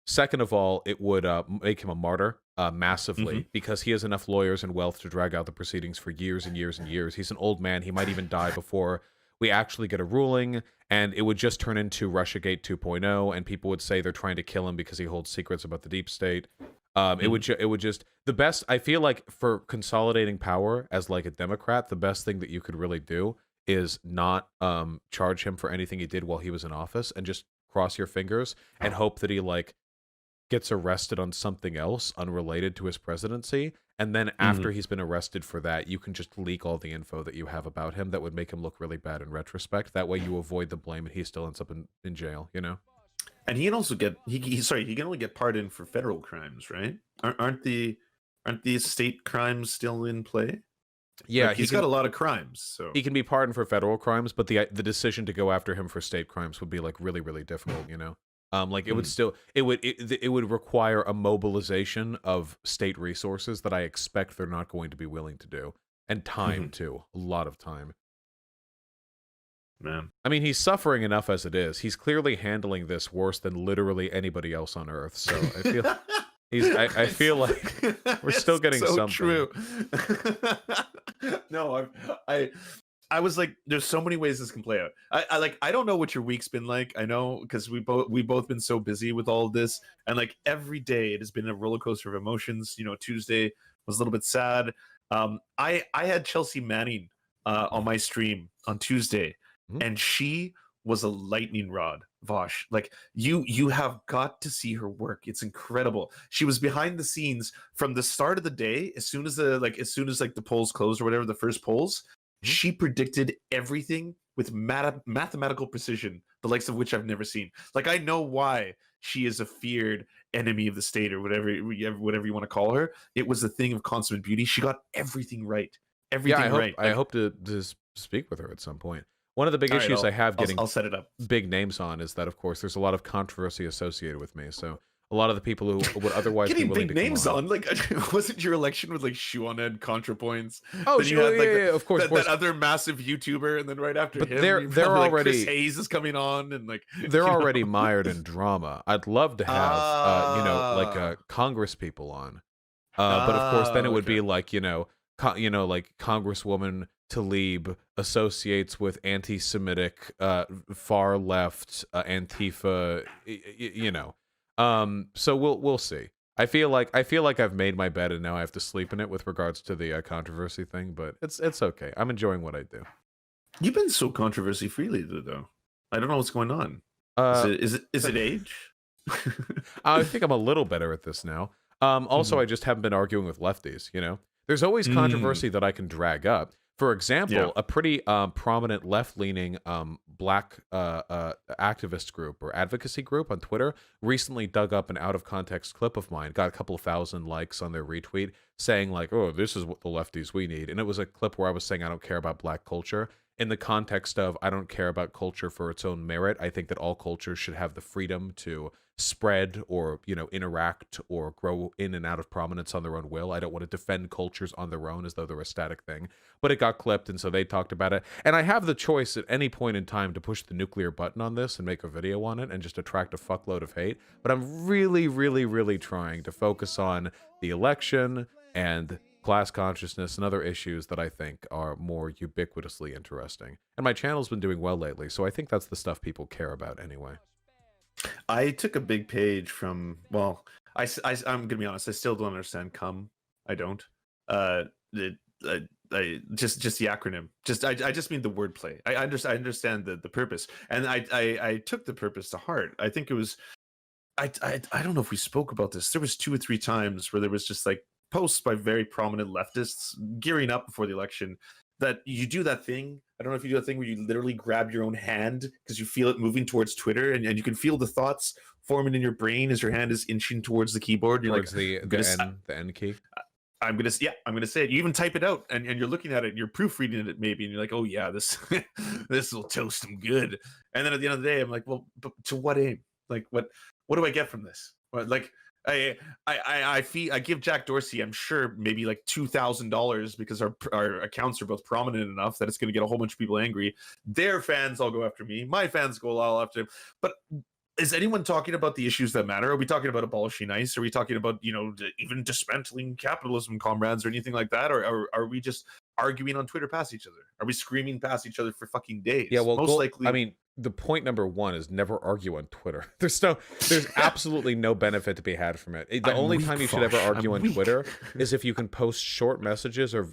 Second of all, it would make him a martyr massively because he has enough lawyers and wealth to drag out the proceedings for years and years and years. He's an old man. He might even die before we actually get a ruling, and it would just turn into Russiagate 2.0, and people would say they're trying to kill him because he holds secrets about the deep state. It would just the best. I feel like for consolidating power as like a Democrat, the best thing that you could really do is not charge him for anything he did while he was in office, and just cross your fingers and hope that he like gets arrested on something else unrelated to his presidency, and then after he's been arrested for that, you can just leak all the info that you have about him that would make him look really bad in retrospect. That way you avoid the blame and he still ends up in jail, you know? And he can also get he can only get pardoned for federal crimes, right? Aren't the state crimes still in play? Yeah, like, he's got a lot of crimes, so he can be pardoned for federal crimes, but the decision to go after him for state crimes would be like really, really difficult, you know? Like it would still it would require a mobilization of state resources that I expect they're not going to be willing to do, and time too, a lot of time. Man, I mean, he's suffering enough as it is. He's clearly handling this worse than literally anybody else on Earth. So I feel I feel like we're still getting so something. True. No, I was like, there's so many ways this can play out. I don't know what your week's been like. I know because we both been so busy with all of this, and like every day it has been a roller coaster of emotions. You know, Tuesday was a little bit sad. I had Chelsea Manning on my stream on Tuesday, and she was a lightning rod. VAUSH, like you have got to see her work. It's incredible. She was behind the scenes from the start of the day. As soon as the polls closed or whatever, the first polls, she predicted everything with mathematical precision, the likes of which I've never seen. Like, I know why she is a feared enemy of the state, or whatever you want to call her. It was a thing of consummate beauty. She got everything right. Everything right. I hope to speak with her at some point. One of the big issues I have getting I'll set it up. Big names on is that, of course, there's a lot of controversy associated with me. So a lot of the people who would otherwise getting be willing big to names come on, like, wasn't your election with like Shoe on Ed ContraPoints? Oh, then you had, like, of course, that other massive YouTuber, and then right after but him, they're already Chris Hayes is coming on, and like they're already mired in drama. I'd love to have like Congress people on, but of course then it would be like like Congresswoman Tlaib associates with anti-Semitic, far left Antifa, So we'll see. I feel like I've made my bed and now I have to sleep in it with regards to the controversy thing, but it's okay. I'm enjoying what I do. You've been so controversy free lately, though. I don't know what's going on. Is it age? I think I'm a little better at this now. Also, I just haven't been arguing with lefties. You know, there's always controversy that I can drag up. For example, a pretty prominent left-leaning black activist group or advocacy group on Twitter recently dug up an out-of-context clip of mine, got a couple of thousand likes on their retweet, saying like, oh, this is what the lefties we need. And it was a clip where I was saying I don't care about black culture in the context of I don't care about culture for its own merit. I think that all cultures should have the freedom to spread or interact or grow in and out of prominence on their own will. I don't want to defend cultures on their own as though they're a static thing. But it got clipped, and so they talked about it. And I have the choice at any point in time to push the nuclear button on this and make a video on it and just attract a fuckload of hate. But I'm really, really, really trying to focus on the election and class consciousness and other issues that I think are more ubiquitously interesting. And my channel's been doing well lately, so I think that's the stuff people care about anyway. I took a big page from, well, I'm gonna be honest, I still don't understand cum. I don't. just the acronym. I just mean the wordplay. I understand the purpose, and I took the purpose to heart. I think it was I don't know if we spoke about this. There was 2 or 3 times where there was just like posts by very prominent leftists gearing up before the election that you do that thing. I don't know if you do that thing where you literally grab your own hand because you feel it moving towards Twitter, and you can feel the thoughts forming in your brain as your hand is inching towards the keyboard. You're Towards like the end key. I'm gonna say it. You even type it out, and you're looking at it, and you're proofreading it maybe, and you're like, oh yeah, this this will toast them good. And then at the end of the day, I'm like, well, but to what aim? Like, what do I get from this? Like, I give Jack Dorsey, I'm sure, maybe like $2,000 because our accounts are both prominent enough that it's going to get a whole bunch of people angry. Their fans all go after me. My fans go all after him. But is anyone talking about the issues that matter? Are we talking about abolishing ICE? Are we talking about, even dismantling capitalism, comrades, or anything like that? Or are we just arguing on Twitter past each other? Are we screaming past each other for fucking days? Yeah, well, most likely. I mean, the point number one is never argue on Twitter. There's absolutely no benefit to be had from it. The only time you should ever argue on Twitter is if you can post short messages or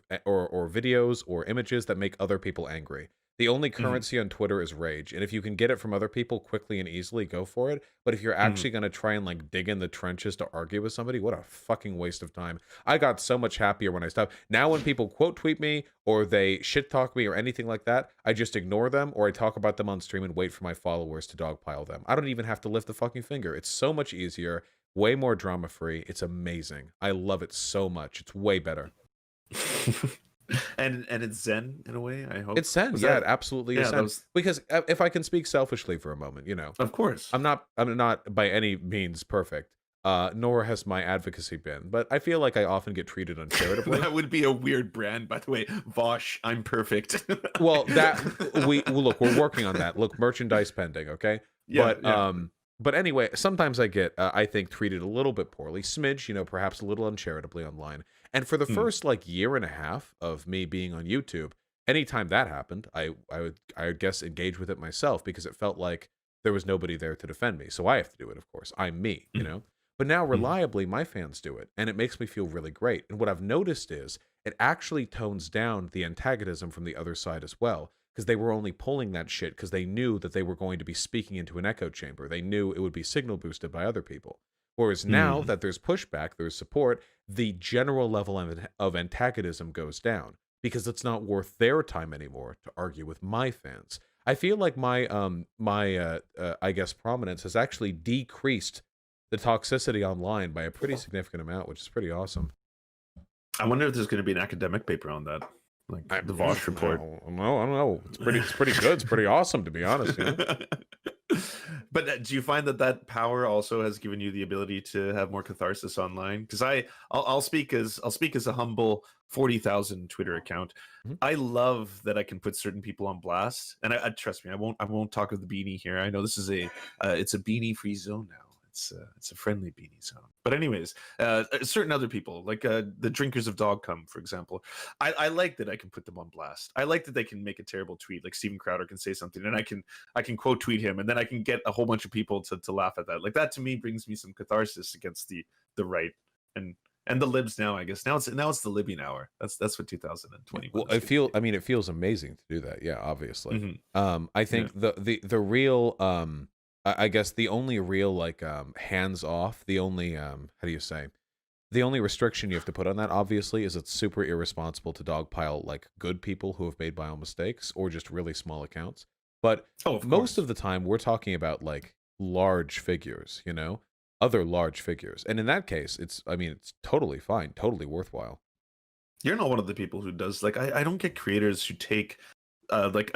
videos or images that make other people angry. The only currency on Twitter is rage, and if you can get it from other people quickly and easily, go for it. But if you're actually going to try and like dig in the trenches to argue with somebody, what a fucking waste of time. I got so much happier when I stopped. Now when people quote tweet me or they shit talk me or anything like that, I just ignore them or I talk about them on stream and wait for my followers to dogpile them. I don't even have to lift the fucking finger. It's so much easier, way more drama free. It's amazing. I love it so much. It's way better. And it's zen in a way, I hope. It's zen. Yeah, it absolutely is zen. Because if I can speak selfishly for a moment, of course, I'm not by any means perfect, nor has my advocacy been, but I feel like I often get treated uncharitably. That would be a weird brand, by the way. VAUSH, I'm perfect. Well, look, we're working on that. Look, merchandise pending, okay? Yeah, but anyway, sometimes I get, I think, treated a little bit poorly, smidge, perhaps a little uncharitably online. And for the first year and a half of me being on YouTube, anytime that happened, I would guess engage with it myself because it felt like there was nobody there to defend me. So I have to do it, of course. I'm me, But now reliably, my fans do it, and it makes me feel really great. And what I've noticed is it actually tones down the antagonism from the other side as well, because they were only pulling that shit because they knew that they were going to be speaking into an echo chamber. They knew it would be signal boosted by other people. Whereas now that there's pushback, there's support, the general level of antagonism goes down because it's not worth their time anymore to argue with my fans. I feel like my I guess prominence has actually decreased the toxicity online by a pretty significant amount, which is pretty awesome. I wonder if there's going to be an academic paper on that, like the VAUSH report. I don't know. It's pretty good. It's pretty awesome, to be honest. But do you find that power also has given you the ability to have more catharsis online? Because I'll speak as a humble 40,000 Twitter account. I love that I can put certain people on blast, and I trust me, I won't talk of the beanie here. I know this is it's a beanie free zone now. It's a friendly beanie zone. But anyways, certain other people, like the drinkers of dog cum, for example, I like that I can put them on blast. I like that they can make a terrible tweet, like Steven Crowder can say something, and I can quote tweet him, and then I can get a whole bunch of people to laugh at that. Like that to me brings me some catharsis against the right and the libs now. I guess now it's the libbing hour. That's what 2020. Well, it feels amazing to do that. Yeah, obviously. I think the real I guess the only real hands off, the only the only restriction you have to put on that obviously is it's super irresponsible to dogpile good people who have made bio mistakes or just really small accounts. But most of the time we're talking about large figures, other large figures. And in that case, it's totally fine, totally worthwhile. You're not one of the people who does I don't get creators who take a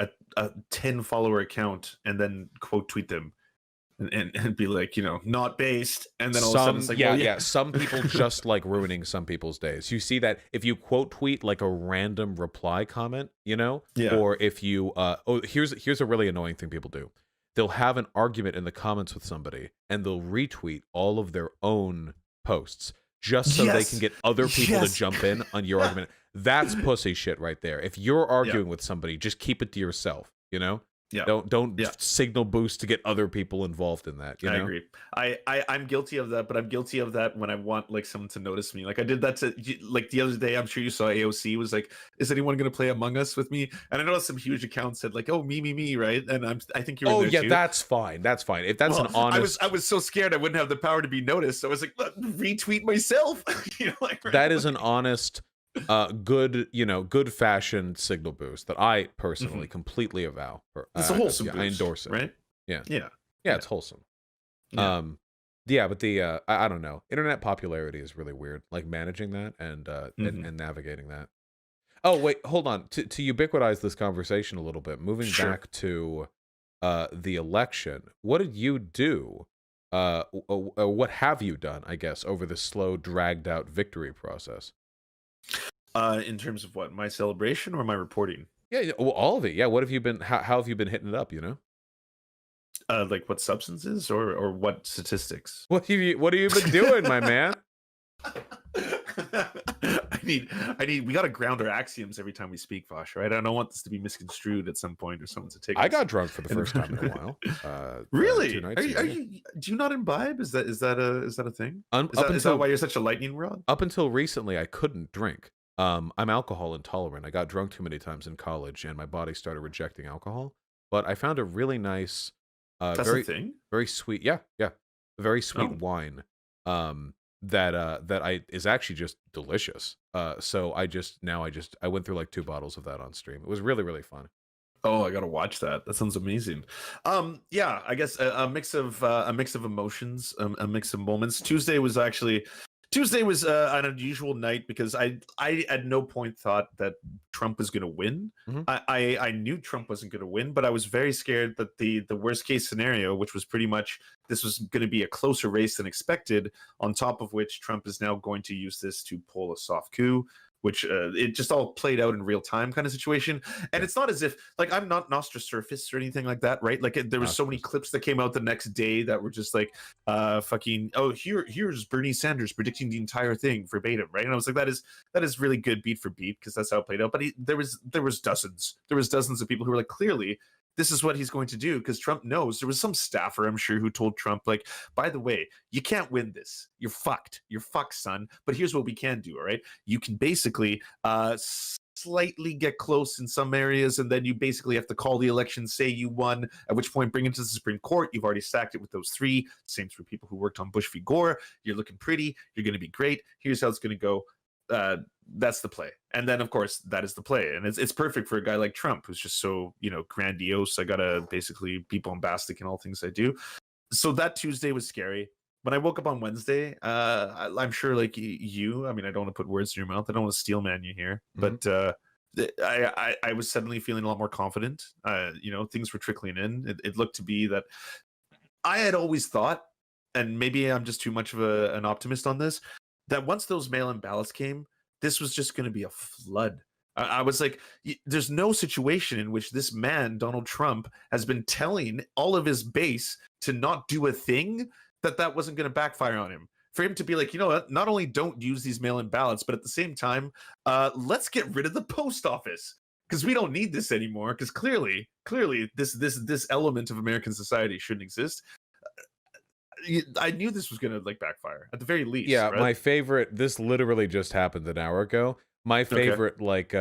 10 follower account and then quote tweet them. And be like, not based, and then all of a sudden it's like, some people just like ruining some people's days. You see that if you quote tweet a random reply comment, or if you here's a really annoying thing people do. They'll have an argument in the comments with somebody and they'll retweet all of their own posts just so they can get other people to jump in on your argument. That's pussy shit right there. If you're arguing with somebody, just keep it to yourself, Yeah. Don't Yeah. signal boost to get other people involved in that. You I know? agree. I'm guilty of that, but I'm guilty of that when I want like someone to notice me. Like I did that to like the other day. I'm sure you saw AOC was like, "Is anyone going to play Among Us with me?" And I noticed some huge accounts said like, "Oh, me," right? And I think you were in Oh there yeah, too. that's fine. That's fine. If that's an Well, honest, I was so scared I wouldn't have the power to be noticed. So I was like, retweet myself. Like right that is away. an honest, good, good fashioned signal boost that I personally Mhm. completely avow. It's a wholesome Yeah, I boost, endorse it. right? Yeah, Yeah. yeah, Yeah. it's wholesome. Yeah. Yeah, but the I don't know. Internet popularity is really weird. Like managing that Mhm. and navigating that. Oh wait, hold on. To ubiquitize this conversation a little bit, moving Sure. back to the election. What did you do? What have you done? I guess over the slow, dragged out victory process. In terms of what, my celebration or my reporting? Yeah, yeah, well, all of it. Yeah, what have you been? How have you been hitting it up? You know, Like what substances or what statistics? what have you been doing, my man? We gotta ground our axioms every time we speak, Vosh, right? I don't want this to be misconstrued at some point or someone to take I us. got drunk for the first time in a while. 2 Really? nights ago. Yeah. Do you not imbibe? Is that a thing? Is Up that until why you're such a lightning rod? up until recently, I couldn't drink. I'm alcohol intolerant. I got drunk too many times in college, and my body started rejecting alcohol. But I found a really nice, That's a very thing? very sweet, yeah, yeah, very sweet Oh. wine. That I is actually just delicious. So I went through like 2 bottles of that on stream. It was really really fun. Oh, I gotta watch that. That sounds amazing. Yeah, I guess a mix of emotions, a mix of moments. Tuesday was an unusual night because I at no point thought that Trump was gonna win. Mhm. I knew Trump wasn't gonna win, but I was very scared that the worst case scenario, which was pretty much this was going to be a closer race than expected. On top of which, Trump is now going to use this to pull a soft coup, which it just all played out in real time kind of situation. And Yeah, it's not as if like I'm not Nostradamus or anything like that, right? Like there was so many Nostradamus. clips that came out the next day that were just like fucking here's Bernie Sanders predicting the entire thing verbatim, right? And I was like, that is really good beat for beat because that's how it played out. But there was dozens of people who were like, clearly this is what he's going to do because Trump knows. There was some staffer, I'm sure, who told Trump, like, by the way, you can't win this. You're fucked. You're fucked, son. But here's what we can do, all right? You can basically slightly get close in some areas, and then you basically have to call the election, say you won, at which point bring it to the Supreme Court. You've already stacked it with those three. Same for people who worked on Bush v. Gore. You're looking pretty. You're going to be great. Here's how it's going to go. That's the play. And then of course that is the play, and it's perfect for a guy like Trump who's just so grandiose. I gotta basically be bombastic in all things I do. So that Tuesday was scary. When I woke up on Wednesday, I'm sure like you, I mean, I don't want to put words in your mouth, I don't want to steel man you here, Mhm. but I was suddenly feeling a lot more confident. Things were trickling in. It looked to be that I had always thought, and maybe I'm just too much of an optimist on this, that once those mail-in ballots came, this was just going to be a flood. I was like, there's no situation in which this man, Donald Trump, has been telling all of his base to not do a thing that wasn't going to backfire on him. For him to be like, you know what, not only don't use these mail-in ballots, but at the same time, let's get rid of the post office because we don't need this anymore. Because clearly, this element of American society shouldn't exist. I knew this was gonna like backfire at the very least, Yeah, right? my favorite. This literally just happened an hour ago. My Okay. favorite, like,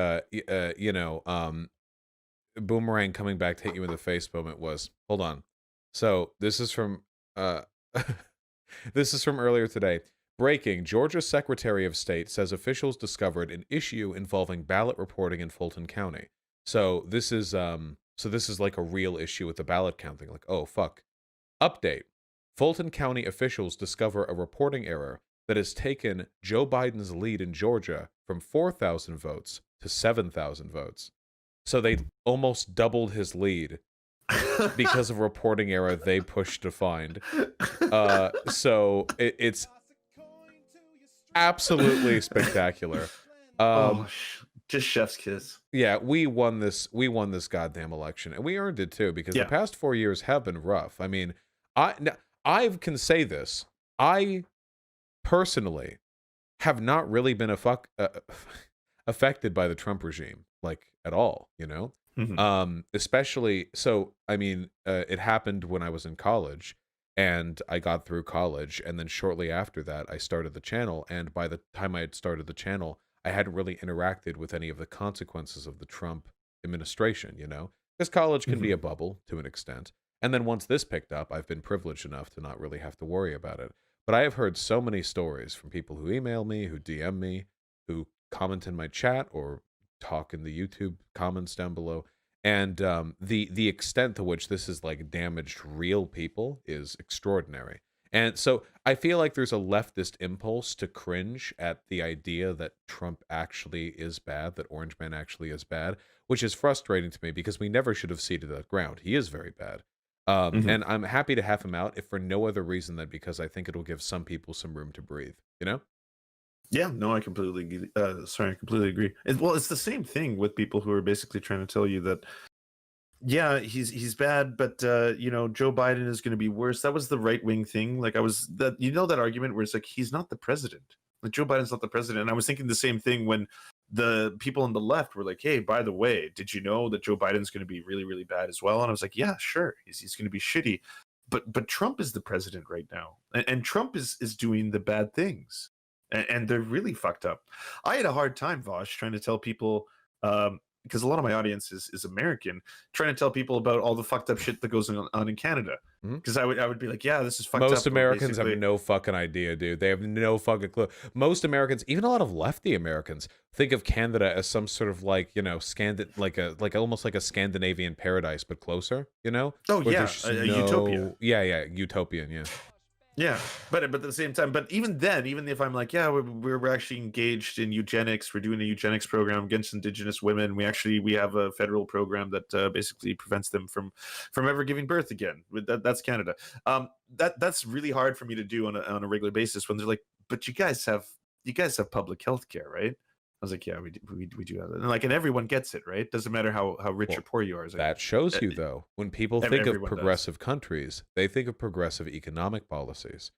boomerang coming back to hit you in the face moment was, hold on. So this is from uh this is from earlier today. Breaking: Georgia Secretary of State says officials discovered an issue involving ballot reporting in Fulton County. So this is like a real issue with the ballot counting. Like, oh fuck. Update: Fulton County officials discover a reporting error that has taken Joe Biden's lead in Georgia from 4,000 votes to 7,000 votes. So they almost doubled his lead because of a reporting error they pushed to find. So it's absolutely spectacular. Oh, just chef's kiss. Yeah, we won this goddamn election, and we earned it too, because the Yeah. past 4 years have been rough. I mean, I can say this. I personally have not really been affected by the Trump regime, like at all, you know? Mhm. Especially, so, I mean, it happened when I was in college, and I got through college, and then shortly after that, I started the channel, and by the time I had started the channel, I hadn't really interacted with any of the consequences of the Trump administration, you know? Because college can be Mhm. a bubble to an extent. And then once this picked up, I've been privileged enough to not really have to worry about it. But I have heard so many stories from people who email me, who DM me, who comment in my chat or talk in the YouTube comments down below. And the extent to which this has like damaged real people is extraordinary. And so I feel like there's a leftist impulse to cringe at the idea that Trump actually is bad, that Orange Man actually is bad, which is frustrating to me because we never should have ceded that ground. He is very bad. Mhm. And I'm happy to have him out, if for no other reason than because I think it'll give some people some room to breathe, you know? Yeah, no, I I completely agree. Well, it's the same thing with people who are basically trying to tell you that, yeah, he's bad, but Joe Biden is going to be worse. That was the right wing thing. Like I was that that argument where it's like he's not the president. Like Joe Biden's not the president. And I was thinking the same thing when the people on the left were like, "Hey, by the way, did you know that Joe Biden's going to be really, really bad as well?" And I was like, "Yeah, sure, he's going to be shitty." But Trump is the president right now, and Trump is doing the bad things, and they're really fucked up. I had a hard time, Vosh, trying to tell people. Because a lot of my audience is American, trying to tell people about all the fucked up shit that goes on in Canada. Mhm. Because I would be like, yeah, this is fucked Most up. Or Americans have basically, no fucking idea, dude. They have no fucking clue. Most Americans, even a lot of lefty Americans, think of Canada as some sort of like, like almost like a Scandinavian paradise, but closer, you know? oh Where there's yeah, just a utopia. no, yeah, utopian, yeah. Yeah, but at the same time, but even then, even if I'm like, yeah, we're actually engaged in eugenics, we're doing a eugenics program against Indigenous women. We have a federal program that basically prevents them from ever giving birth again. That's Canada. That's really hard for me to do on a regular basis when they're like, but you guys have public health care, right? I was like, yeah, we do have it, and everyone gets it, right? Doesn't matter how rich or Well, poor you are. It's like that shows you, though, when people think of everyone does. progressive countries, they think of progressive economic policies.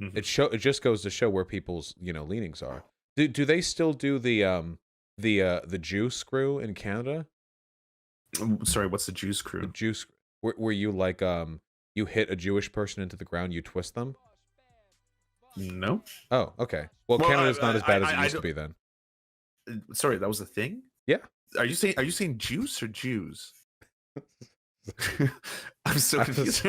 Mhm. It just goes to show where people's, leanings are. Do they still do the Jew screw in Canada? Sorry, what's the juice The crew? Jew screw, where you like you hit a Jewish person into the ground, you twist them? No. Oh, okay. Well, Well, Canada's not as bad as it I used to don't. be then. Sorry, that was the thing. Yeah. Are you saying juice or Jews? I'm so I was confused.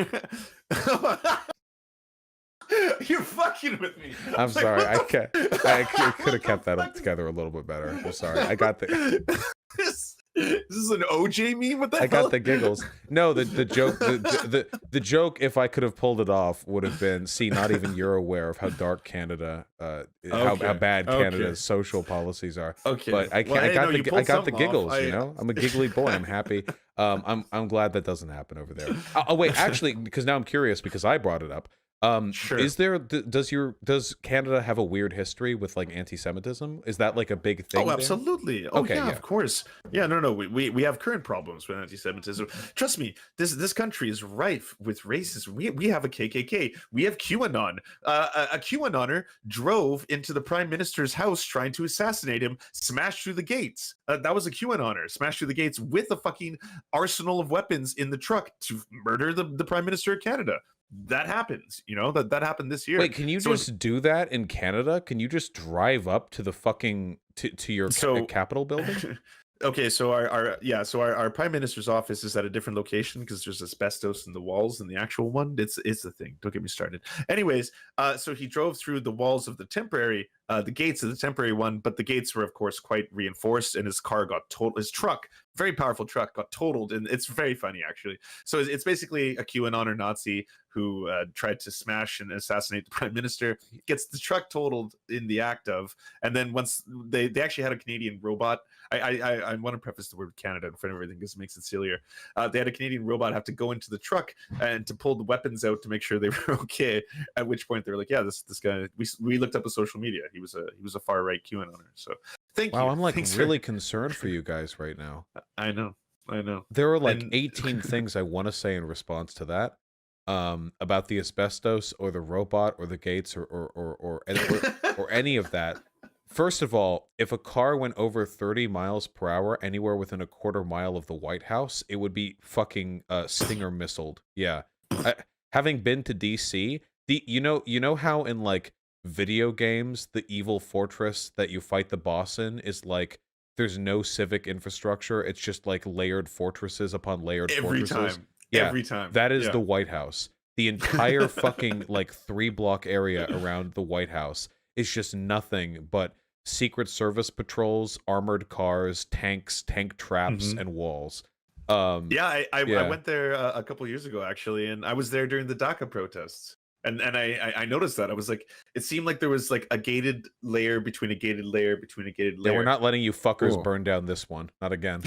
You're fucking with me. I'm I'm like, sorry. what I the? can't I could have What the kept that fuck? together a little bit better. I'm sorry. I got the This is an OJ meme. What the I got hell? the giggles. No, the joke the joke, if I could have pulled it off, would have been, see, not even you're aware of how dark Canada, how Okay. bad Okay. Canada's social policies are. Okay. But I Well, can't. hey, no, you I pulled got the something off. giggles. You know, I'm a giggly boy. I'm happy. I'm glad that doesn't happen over there. Oh wait, actually, because now I'm curious because I brought it up. Sure. Is there does Canada have a weird history with like anti-Semitism? Is that like a big Oh, thing there? absolutely. Oh, Okay, yeah, yeah. of course. Yeah, no. We have current problems with anti-Semitism. Trust me, this country is rife with racism. We have a KKK. We have QAnon. A QAnoner drove into the prime minister's house trying to assassinate him, smashed through the gates. That was a QAnoner, smashed through the gates with a fucking arsenal of weapons in the truck to murder the prime minister of Canada. That happens. That happened this year. Wait, can you So it's just do that in Canada? Can you just drive up to the fucking to your so Capitol building? okay, so our prime minister's office is at a different location because there's asbestos in the walls in the actual one. It's the thing. Don't get me started. Anyways, so he drove through the walls of the gates of the temporary one, but the gates were of course quite reinforced, and his car got totaled. His truck, very powerful truck, got totaled, and it's very funny actually. So it's basically a QAnon or Nazi who tried to smash and assassinate the prime minister, gets the truck totaled in the act of, and then once they actually had a Canadian robot. I want to preface the word Canada in front of everything because it makes it sillier. They had a Canadian robot have to go into the truck and to pull the weapons out to make sure they were okay. At which point they were like, "Yeah, this guy." We looked up his social media. He was a far right QAnoner. So thank Wow, you. I'm like Thanks for. really concerned for you guys right now. I know. I know. There are like And 18 things I want to say in response to that. About the asbestos or the robot or the gates or any of that. First of all, if a car went over 30 miles per hour anywhere within a quarter mile of the White House, it would be fucking Stinger missiled. Yeah. I, having been to DC, you know how in like video games, the evil fortress that you fight the boss in is like there's no civic infrastructure. It's just like layered fortresses upon layered Every fortresses. time. Yeah, Every time. that is Yeah. the White House. The entire fucking like 3-block area around the White House is just nothing but Secret Service patrols, armored cars, tanks, tank traps, and walls. Yeah, I yeah. went there a couple years ago actually, and I was there during the DACA protests. And I noticed that. I was like, it seemed like there was like a gated layer between a gated layer between a gated layer. Yeah, we're not letting you fuckers Cool. burn down this one. Not again.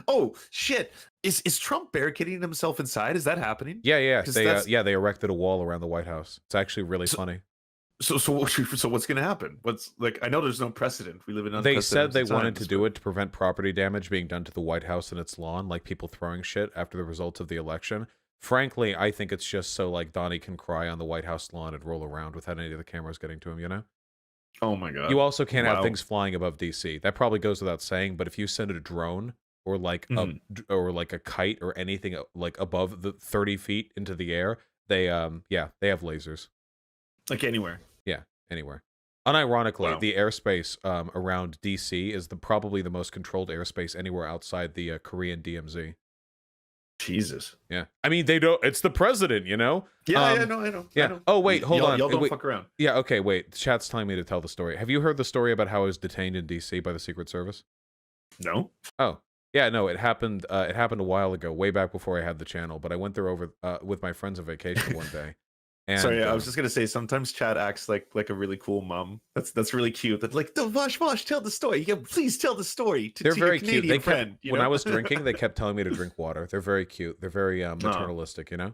Oh shit! Is Trump barricading himself inside? Is that happening? Yeah. 'Cause They erected a wall around the White House. It's actually really funny. So what's going to happen? What's like? I know there's no precedent. We live in They said they unprecedented wanted to times, do but- it to prevent property damage being done to the White House and its lawn, like people throwing shit after the results of the election. Frankly, I think it's just so like Donnie can cry on the White House lawn and roll around without any of the cameras getting to him, you know? Oh my god! You also can't have Wow. things flying above DC. That probably goes without saying, but if you send a drone or like a kite or anything like above the 30 feet into the air, they have lasers. Like anywhere. Yeah, anywhere. Unironically, Wow. the airspace around DC is probably the most controlled airspace anywhere outside the Korean DMZ. Jesus. Yeah, I mean they don't. It's the president, you know. Yeah, I know. Yeah. I know. Oh wait, hold on. Y'all don't Wait. fuck around. Yeah. Okay. Wait. Chat's telling me to tell the story. Have you heard the story about how I was detained in DC by the Secret Service? No. Oh. Yeah. No. It happened. It happened a while ago, way back before I had the channel. But I went there over with my friends on vacation one day. And, Sorry, I was just gonna say sometimes Chad acts like a really cool mom. That's really cute. That's like, Vosh, tell the story. Yeah, please tell the story to they're your very cute. Canadian They friend. kept, You when know? I was drinking, they kept telling me to drink water. They're very cute. They're very maternalistic, you know.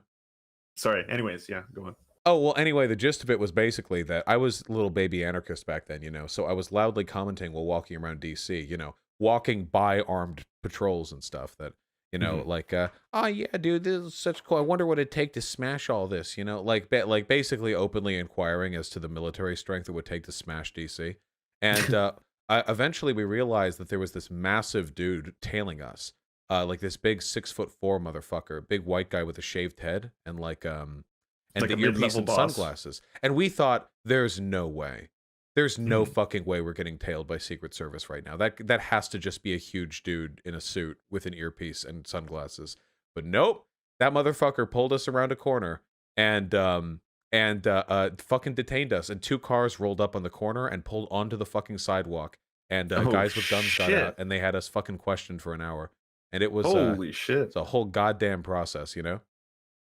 Sorry. Anyways, yeah, go on. Oh, well, anyway, the gist of it was basically that I was a little baby anarchist back then, you know, so I was loudly commenting while walking around DC, you know, walking by armed patrols and stuff that, you know, like, oh, yeah, dude, this is such cool. I wonder what it'd take to smash all this, you know, like basically openly inquiring as to the military strength it would take to smash DC. And eventually we realized that there was this massive dude tailing us, like this big 6'4" motherfucker, big white guy with a shaved head and like Like the a earpiece mid-level and boss. sunglasses. And we thought, there's no way. There's no fucking way we're getting tailed by Secret Service right now. That has to just be a huge dude in a suit with an earpiece and sunglasses. But nope, that motherfucker pulled us around a corner and fucking detained us. And 2 cars rolled up on the corner and pulled onto the fucking sidewalk. And guys with guns got out, and they had us fucking questioned for an hour. And it was Holy shit! it's a whole goddamn process, you know.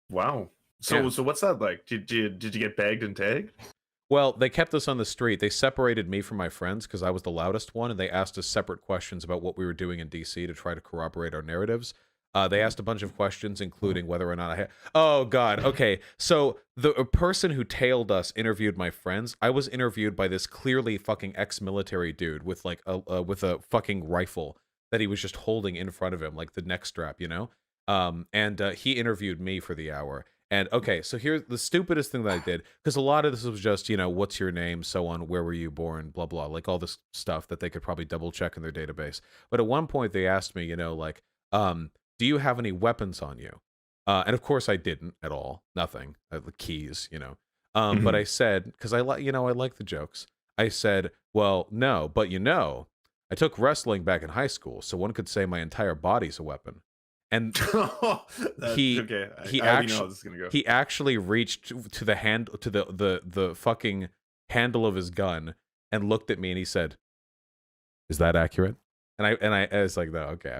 Wow. So Yeah. so what's that like? Did you get bagged and tagged? Well, they kept us on the street. They separated me from my friends because I was the loudest one, and they asked us separate questions about what we were doing in DC to try to corroborate our narratives. They asked a bunch of questions, including whether or not I had... Oh, God. Okay. So the person who tailed us interviewed my friends. I was interviewed by this clearly fucking ex-military dude with like with a fucking rifle that he was just holding in front of him, like the neck strap, you know? He interviewed me for the hour. And okay, so here's the stupidest thing that I did, because a lot of this was just, you know, what's your name, so on, where were you born, blah, blah, like all this stuff that they could probably double check in their database. But at one point they asked me, you know, like, do you have any weapons on you? And of course I didn't at all, nothing, the keys, you know. But I said, because I like the jokes. I said, well, no, but you know, I took wrestling back in high school, so one could say my entire body's a weapon. And he actually reached to the hand to the fucking handle of his gun and looked at me and he said, "Is that accurate?" And I was like, "No, okay."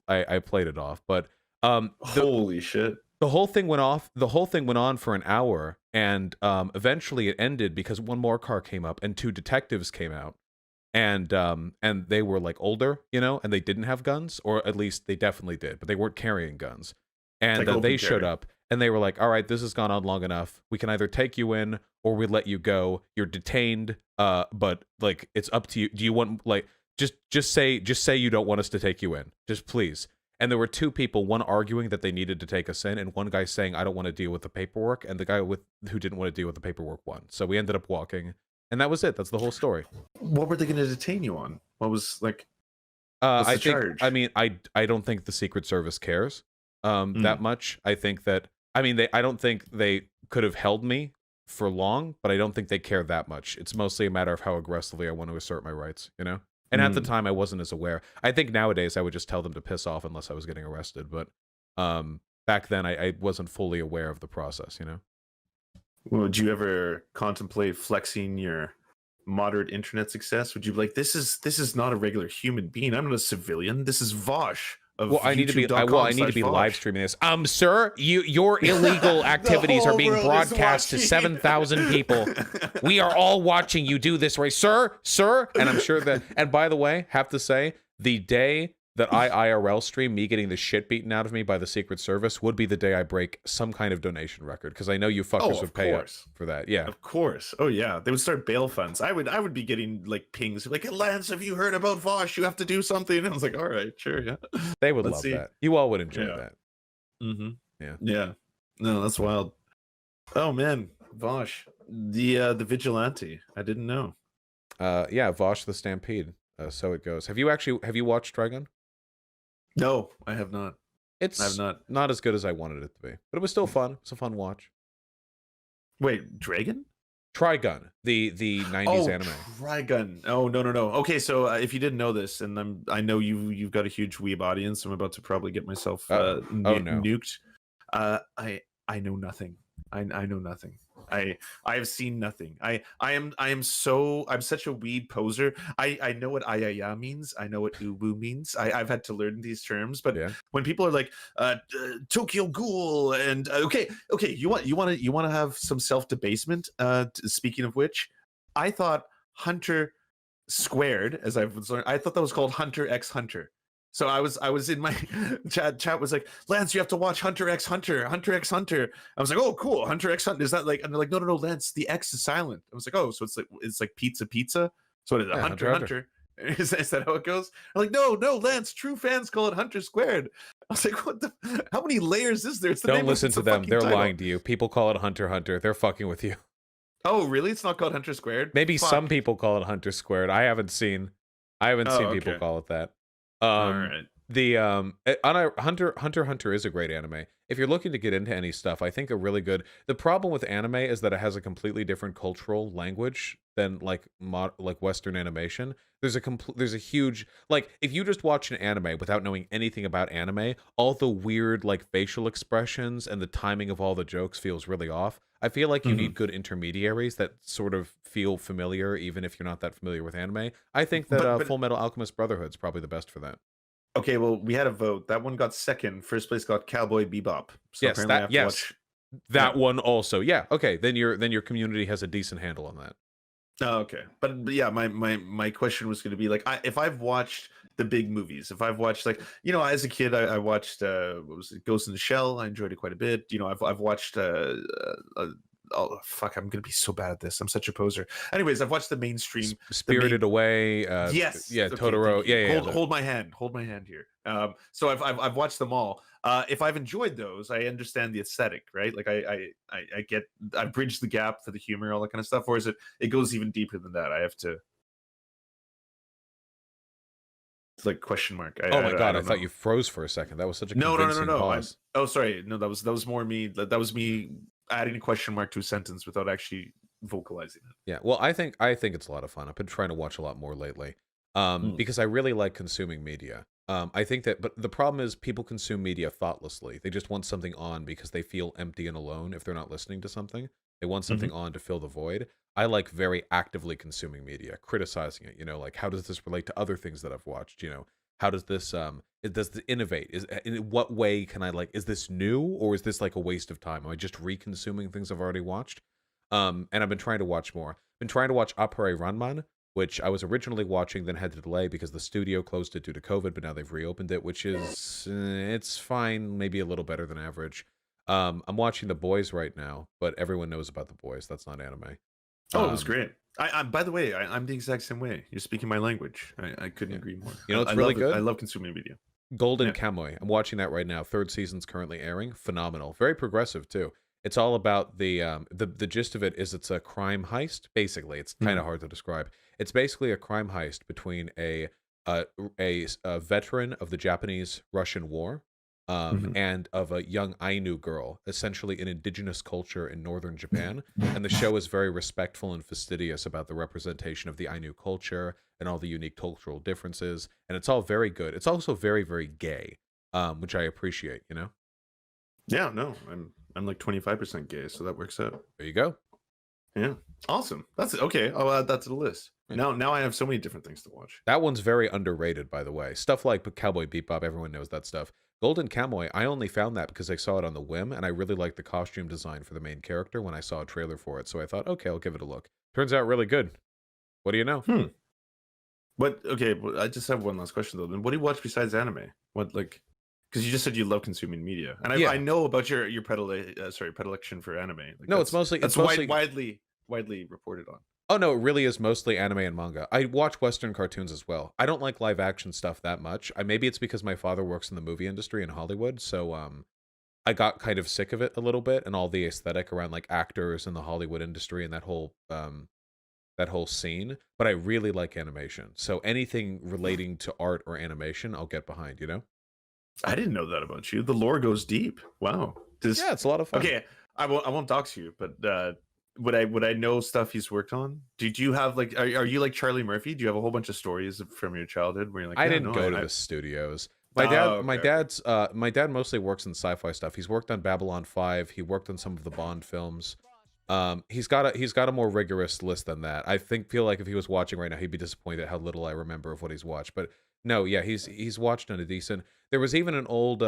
I played it off, but holy shit. The whole thing went off. The whole thing went on for an hour, and eventually it ended because one more car came up and 2 detectives came out. And they were like older, you know, and they didn't have guns, or at least they definitely did, but they weren't carrying guns. And Like they open showed carry. up and they were like, "All right, this has gone on long enough. We can either take you in or we let you go. You're detained, but like it's up to you. Do you want like just say you don't want us to take you in, just please." And there were 2 people, one arguing that they needed to take us in, and one guy saying, "I don't want to deal with the paperwork," and the guy who didn't want to deal with the paperwork won. So we ended up walking. And that was it. That's the whole story. What were they going to detain you on? What was like? What's the charge? I mean, I don't think the Secret Service cares that much. I think that, I mean, I don't think they could have held me for long, but I don't think they care that much. It's mostly a matter of how aggressively I want to assert my rights, you know? And at the time, I wasn't as aware. I think nowadays I would just tell them to piss off unless I was getting arrested. But back then, I wasn't fully aware of the process, you know? Would you ever contemplate flexing your moderate internet success? Would you be like, this is not a regular human being. I'm not a civilian. This is VAUSH. Well, I need to be live streaming this. Sir, your illegal activities are being broadcast to 7,000 people. We are all watching you do this, right, sir? And I'm sure that. And by the way, have to say, the day that I IRL stream me getting the shit beaten out of me by the Secret Service would be the day I break some kind of donation record, because I know you fuckers would pay up for that. Yeah, of course. Oh yeah, they would start bail funds. I would be getting like pings like, Lance, have you heard about VAUSH? You have to do something. And I was like, all right, sure, yeah. They would love that. You all would enjoy that. Yeah. No, that's wild. Oh man, VAUSH, the vigilante. I didn't know. Yeah, VAUSH the Stampede. So it goes. Have you watched Trigun? No, I have not. I have not as good as I wanted it to be, but it was still fun. It's a fun watch. Wait, Dragon? Trigun, the 90s anime. Trigun. Oh no. Okay, so if you didn't know this, and I know you've got a huge weeb audience, I'm about to probably get myself nuked. I know nothing. I know nothing. I have seen nothing. I'm such a weed poser. I know what ayaya means. I know what ubu means. I've had to learn these terms, but when people are like Tokyo Ghoul and okay, you want to have some self-debasement. Speaking of which, I thought Hunter Squared, as I've learned, I thought that was called Hunter x Hunter. So I was in my chat was like, Lance, you have to watch Hunter x Hunter. I was like, oh, cool. Hunter x Hunter. Is that like, and they're like, no, Lance, the X is silent. I was like, oh, so it's like pizza. So what is it? Yeah, Hunter. Is that how it goes? I'm like, no, Lance, true fans call it Hunter Squared. I was like, how many layers is there? Don't listen to them. They're lying to you. People call it Hunter. They're fucking with you. Oh, really? It's not called Hunter Squared? Maybe some people call it Hunter Squared. I haven't seen people call it that. All right. Hunter is a great anime. If you're looking to get into any stuff, I think the problem with anime is that it has a completely different cultural language than like Western animation. There's a huge, like, if you just watch an anime without knowing anything about anime, all the weird like facial expressions and the timing of all the jokes feels really off. I feel like you need good intermediaries that sort of feel familiar, even if you're not that familiar with anime. I think that Full Metal Alchemist Brotherhood is probably the best for that. Okay, well, we had a vote. That one got second. First place got Cowboy Bebop. So that one also. Yeah. Okay. Then your community has a decent handle on that. Oh, okay. But yeah, my question was going to be like, if I've watched the big movies, if I've watched, like, you know, as a kid, I watched what was it, Ghost in the Shell. I enjoyed it quite a bit. You know, I've watched oh fuck, I'm gonna be so bad at this. I'm such a poser. Anyways, I've watched the mainstream Spirited Away. Yes. Yeah. Okay, Totoro. Yeah. Hold my hand. Hold my hand here. So I've watched them all. If I've enjoyed those, I understand the aesthetic, right? Like I get, I bridge the gap for the humor, all that kind of stuff. Or is it goes even deeper than that? I have to. It's like question mark. Oh my god! I thought you froze for a second. That was such a convincing pause. Oh, sorry. No, that was more me. That was me adding a question mark to a sentence without actually vocalizing it. Yeah. Well, I think it's a lot of fun. I've been trying to watch a lot more lately, because I really like consuming media. I think that, but the problem is people consume media thoughtlessly. They just want something on because they feel empty and alone if they're not listening to something. They want something on to fill the void. I like very actively consuming media, criticizing it. You know, like, how does this relate to other things that I've watched? You know, how does this does it innovate? In what way can I, like, is this new, or is this like a waste of time? Am I just re-consuming things I've already watched? And I've been trying to watch more. I've been trying to watch Appare Ranman, which I was originally watching, then had to delay because the studio closed it due to COVID, but now they've reopened it, which is, it's fine, maybe a little better than average. I'm watching The Boys right now, but everyone knows about The Boys. That's not anime. Oh, it was great. I by the way, I'm the exact same way. You're speaking my language. I couldn't agree more. You know, it's really good. I love consuming media. Golden Kamuy. I'm watching that right now. 3rd season's currently airing. Phenomenal. Very progressive, too. It's all about the gist of it is it's a crime heist. Basically, it's kind of hard to describe. It's basically a crime heist between a, a veteran of the Japanese-Russian War, and of a young Ainu girl, essentially an indigenous culture in northern Japan. And the show is very respectful and fastidious about the representation of the Ainu culture and all the unique cultural differences. And it's all very good. It's also very, very gay, which I appreciate, you know? Yeah, no, I'm like 25% gay, so that works out. There you go. Yeah, awesome. That's okay. I'll add that to the list. Yeah. Now I have so many different things to watch. That one's very underrated, by the way. Stuff like Cowboy Bebop, everyone knows that stuff. Golden Kamuy, I only found that because I saw it on the whim, and I really liked the costume design for the main character when I saw a trailer for it. So I thought, okay, I'll give it a look. Turns out really good. What do you know? But okay, I just have one last question though. Then what do you watch besides anime? What like? Because you just said you love consuming media, and I know about your predilection for anime. Like No, it's mostly widely reported on. Oh no, it really is mostly anime and manga. I watch Western cartoons as well. I don't like live action stuff that much. Maybe it's because my father works in the movie industry in Hollywood, so I got kind of sick of it a little bit and all the aesthetic around like actors in the Hollywood industry and that whole scene. But I really like animation, so anything relating to art or animation, I'll get behind. You know. I didn't know that about you. The lore goes deep. Wow. Yeah, it's a lot of fun. Okay, I won't dox you, but would I know stuff he's worked on? Did you have like are you like Charlie Murphy? Do you have a whole bunch of stories from your childhood where you're like, I didn't go to the studios. My dad mostly works in sci-fi stuff. He's worked on Babylon 5. He worked on some of the Bond films. He's got a more rigorous list than that. I feel like if he was watching right now, he'd be disappointed at how little I remember of what he's watched. But no, yeah, he's watched on a decent. There was even an old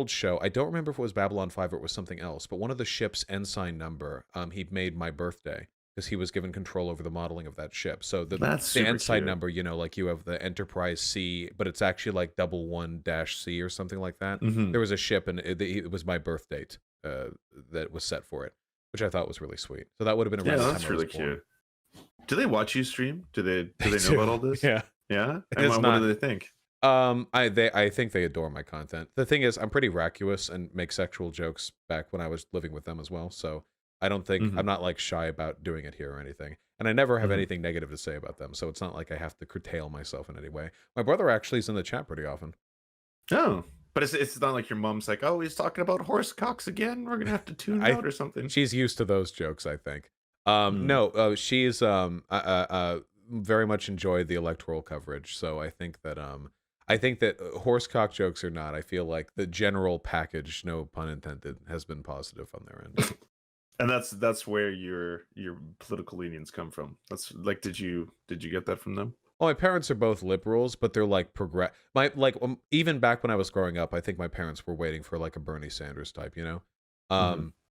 show. I don't remember if it was Babylon 5 or it was something else, but one of the ship's ensign number, he made my birthday because he was given control over the modeling of that ship. So the ensign number, you know, like you have the Enterprise C, but it's actually like 11-C or something like that. There was a ship, and it was my birth date that was set for it, which I thought was really sweet. So that would have been around the time that's really I was born. cute. Do they watch you stream? Do they know about all this? Yeah. Yeah. And what do they think? I think they adore my content. The thing is, I'm pretty vacuous and make sexual jokes back when I was living with them as well. So I don't think I'm not like shy about doing it here or anything. And I never have anything negative to say about them. So it's not like I have to curtail myself in any way. My brother actually is in the chat pretty often. Oh, but it's not like your mom's like, oh, he's talking about horse cocks again. We're gonna have to tune out or something. She's used to those jokes, I think. No, she's very much enjoyed the electoral coverage. So I think that horse cock jokes or not, I feel like the general package, no pun intended, has been positive on their end. And that's where your political leanings come from. That's like, did you get that from them? Well, my parents are both liberals, but they're like even back when I was growing up, I think my parents were waiting for like a Bernie Sanders type, you know.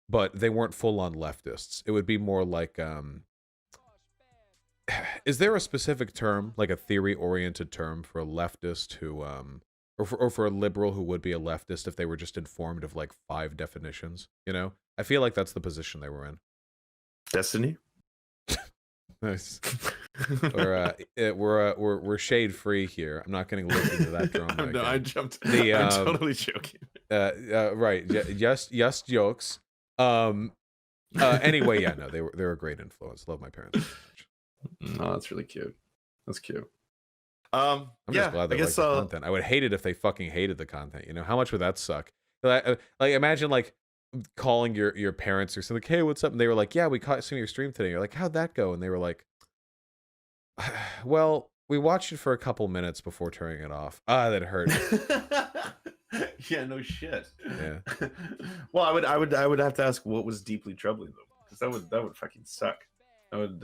But they weren't full on leftists. It would be more like is there a specific term, like a theory-oriented term for a leftist who, or for a liberal who would be a leftist if they were just informed of like 5 definitions? You know, I feel like that's the position they were in. Destiny. Nice. We're shade free here. I'm not getting looked into that drama. No, I jumped. I'm totally joking. Right. Yes, jokes. Anyway, yeah, no, they were a great influence. Love my parents very much. Oh, that's really cute. That's cute. I'm just glad they like the content. I would hate it if they fucking hated the content. You know, how much would that suck? Like imagine like calling your parents or something, like, hey, what's up? And they were like, yeah, we caught some of your stream today. You're like, how'd that go? And they were like, well, we watched it for a couple minutes before turning it off. That hurt. Yeah, no shit. Yeah. Well, I would have to ask what was deeply troubling them, because that would fucking suck. I would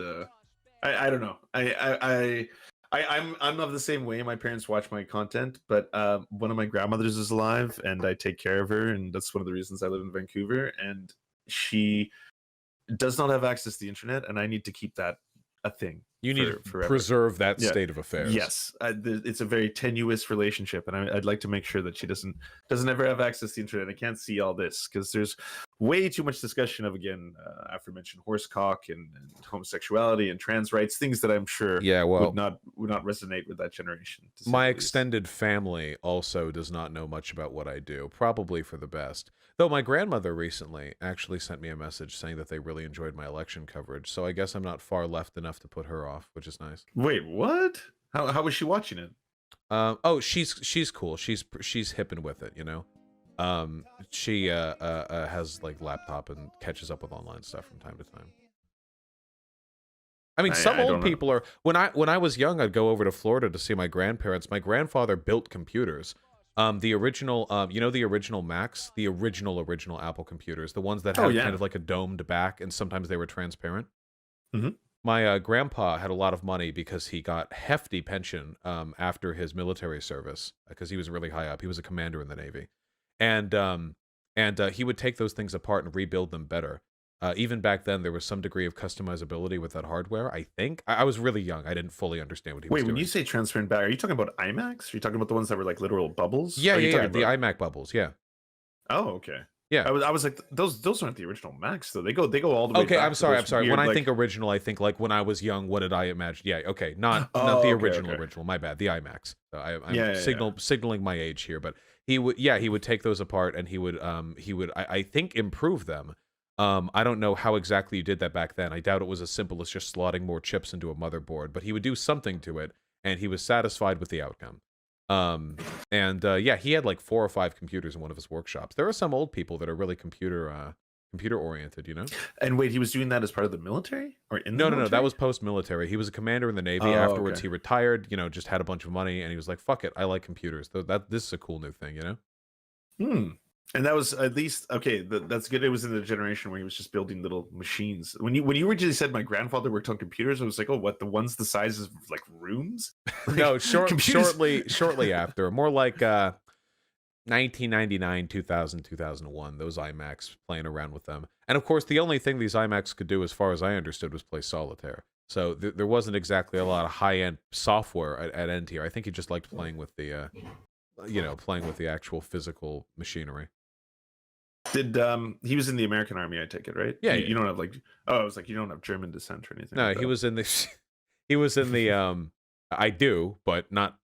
I don't know. I'm of the same way. My parents watch my content, but one of my grandmothers is alive, and I take care of her, and that's one of the reasons I live in Vancouver. And she does not have access to the internet, and I need to keep that a thing. You need to preserve that state of affairs. Yes, it's a very tenuous relationship, and I'd like to make sure that she doesn't ever have access to the internet. I can't see all this because there's way too much discussion of, again, aforementioned horsecock and homosexuality and trans rights, things that I'm sure Yeah, well, would not resonate with that generation. To say my the least. extended family also does not know much about what I do, probably for the best. Though my grandmother recently actually sent me a message saying that they really enjoyed my election coverage, so I guess I'm not far left enough to put her off, which is nice. Wait, what? How was she watching it? Oh, she's cool. She's hip and with it, you know. She has like laptop and catches up with online stuff from time to time. I mean, some old people are. When I was young, I'd go over to Florida to see my grandparents. My grandfather built computers. The original, you know, the original Macs, the original Apple computers, the ones that had kind of like a domed back, and sometimes they were transparent. Mm-hmm. My grandpa had a lot of money because he got hefty pension after his military service because he was really high up. He was a commander in the Navy, and he would take those things apart and rebuild them better. Even back then, there was some degree of customizability with that hardware. I think I was really young; I didn't fully understand what he was doing. Wait, when you say transparent back, are you talking about iMacs? Are you talking about the ones that were like literal bubbles? Yeah, the iMac bubbles. Yeah. Oh, okay. Yeah, I was like, those aren't the original Macs though. They go all the way. Okay, back I'm sorry. weird, When I like... think original, I think like when I was young. What did I imagine? Yeah, okay, not the original. My bad. The iMacs. So I'm signaling my age here, but he would take those apart and he would I think improve them. I don't know how exactly you did that back then. I doubt it was as simple as just slotting more chips into a motherboard, but he would do something to it, and he was satisfied with the outcome. Yeah, he had like 4 or 5 computers in one of his workshops. There are some old people that are really computer oriented, you know. And wait, he was doing that as part of the military, or in the military? No, that was post-military. He was a commander in the Navy. Afterwards, he retired. You know, just had a bunch of money, and he was like, "Fuck it, I like computers. This is a cool new thing," you know. And that was at least okay. That's good. It was in the generation where he was just building little machines. When you originally said my grandfather worked on computers, I was like, oh, what, the ones the size of like rooms? Like, no, shortly after, more like 1999, 2000, 2001. Those iMacs, playing around with them, and of course, the only thing these iMacs could do, as far as I understood, was play solitaire. So there wasn't exactly a lot of high-end software at end here. I think he just liked playing with the, playing with the actual physical machinery. Did he was in the American Army, I take it, right? Yeah, you don't have like, I was like, you don't have German descent or anything. No, like he was in the I do, but not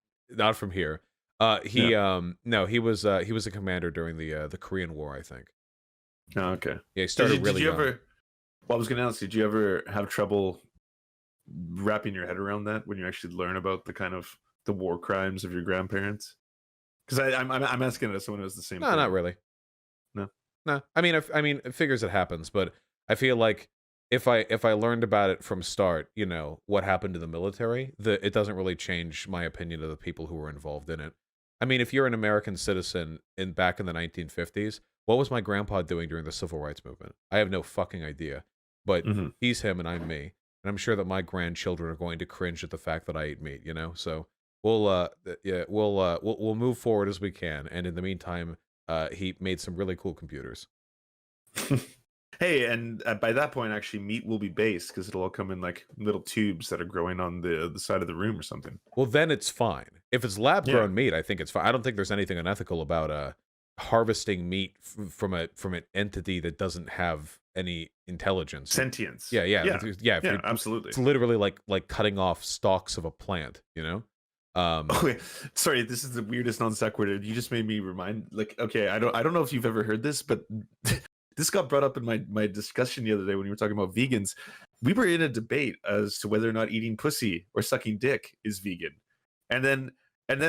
from here. He was a commander during the Korean War, I think. Oh, okay. Yeah, he started really young. Well, I was going to ask, did you ever have trouble wrapping your head around that when you actually learn about the war crimes of your grandparents? Because I'm asking it as someone who has the same. No, thing. Not really. No, I mean, it figures it happens, but I feel like if I learned about it from start, you know, what happened to the military, it doesn't really change my opinion of the people who were involved in it. I mean, if you're an American citizen back in the 1950s, what was my grandpa doing during the Civil Rights Movement? I have no fucking idea. But he's him and I'm me, and I'm sure that my grandchildren are going to cringe at the fact that I eat meat. You know, so we'll move forward as we can, and in the meantime. He made some really cool computers. Hey, and by that point, actually, meat will be based because it'll all come in like little tubes that are growing on the side of the room or something. Well, then it's fine. If it's lab-grown meat, I think it's fine. I don't think there's anything unethical about harvesting meat from an entity that doesn't have any intelligence, sentience. Yeah, absolutely. It's literally like cutting off stalks of a plant, you know. Okay, sorry, this is the weirdest non sequitur. You just made me remind, like, okay, I don't know if you've ever heard this, but this got brought up in my discussion the other day when we were talking about vegans. We were in a debate as to whether or not eating pussy or sucking dick is vegan, and then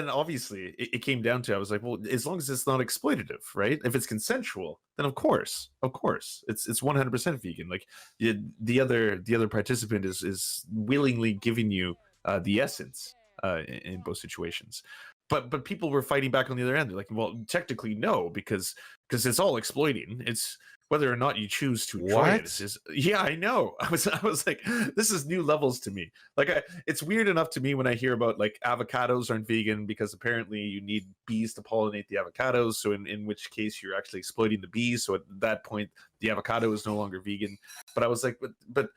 obviously it came down to, I was like, well, as long as it's not exploitative, right? If it's consensual, then of course it's 100% vegan. Like the other participant is willingly giving you the essence. In both situations, but people were fighting back on the other end. They're like, well, technically no, because it's all exploiting. It's whether or not you choose to enjoy it. Yeah, I know. I was like, this is new levels to me. Like, it's weird enough to me when I hear about like avocados aren't vegan because apparently you need bees to pollinate the avocados. So in which case you're actually exploiting the bees. So at that point, the avocado is no longer vegan. But I was like, but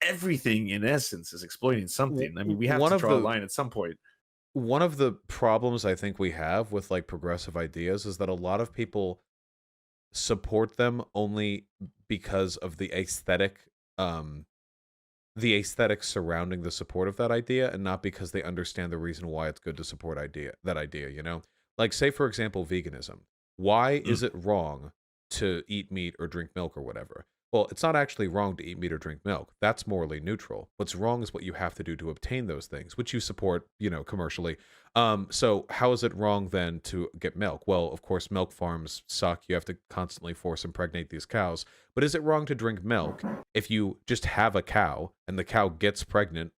everything in essence is exploiting something. I mean, we have to draw a line at some point. One of the problems I think we have with like progressive ideas is that a lot of people support them only because of the aesthetic surrounding the support of that idea, and not because they understand the reason why it's good to support that idea, you know? Like, say, for example, veganism. Why Mm. is it wrong to eat meat or drink milk or whatever? Well, it's not actually wrong to eat meat or drink milk. That's morally neutral. What's wrong is what you have to do to obtain those things, which you support, you know, commercially. So how is it wrong then to get milk? Well, of course, milk farms suck. You have to constantly force impregnate these cows. But is it wrong to drink milk if you just have a cow and the cow gets pregnant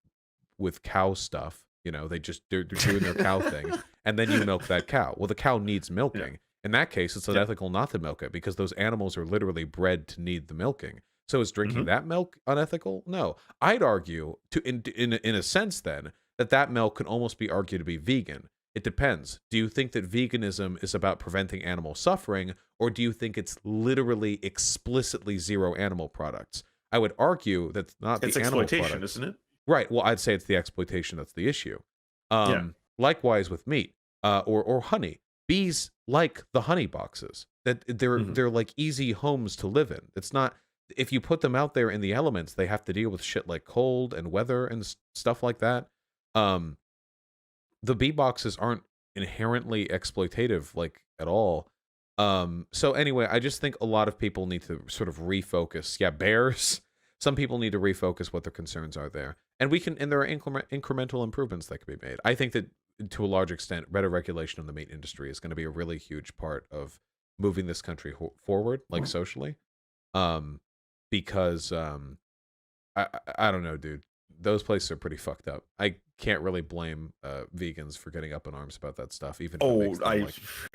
with cow stuff? You know, they're doing their cow thing, and then you milk that cow. Well, the cow needs Yeah. milking. In that case, it's Yeah. unethical not to milk it because those animals are literally bred to need the milking. So is drinking Mhm. that milk unethical? No. I'd argue in a sense then that milk can almost be argued to be vegan. It depends. Do you think that veganism is about preventing animal suffering, or do you think it's literally explicitly zero animal products? I would argue that's not It's the animal exploitation, products. isn't it? Right. Well, I'd say it's the exploitation that's the issue. Yeah. Likewise with meat, or honey. Bees like the honey boxes. That Mhm. they're like easy homes to live in. It's not, if you put them out there in the elements, they have to deal with shit like cold and weather and stuff like that. Um, the bee boxes aren't inherently exploitative like at all. So anyway, I just think a lot of people need to sort of refocus. Yeah, bears. Some people need to refocus what their concerns are there, and there are incremental improvements that can be made. I think that to a large extent, better regulation of the meat industry is going to be a really huge part of moving this country forward, like socially. Um, because I don't know, dude. Those places are pretty fucked up. I can't really blame vegans for getting up in arms about that stuff, even if it Oh, makes them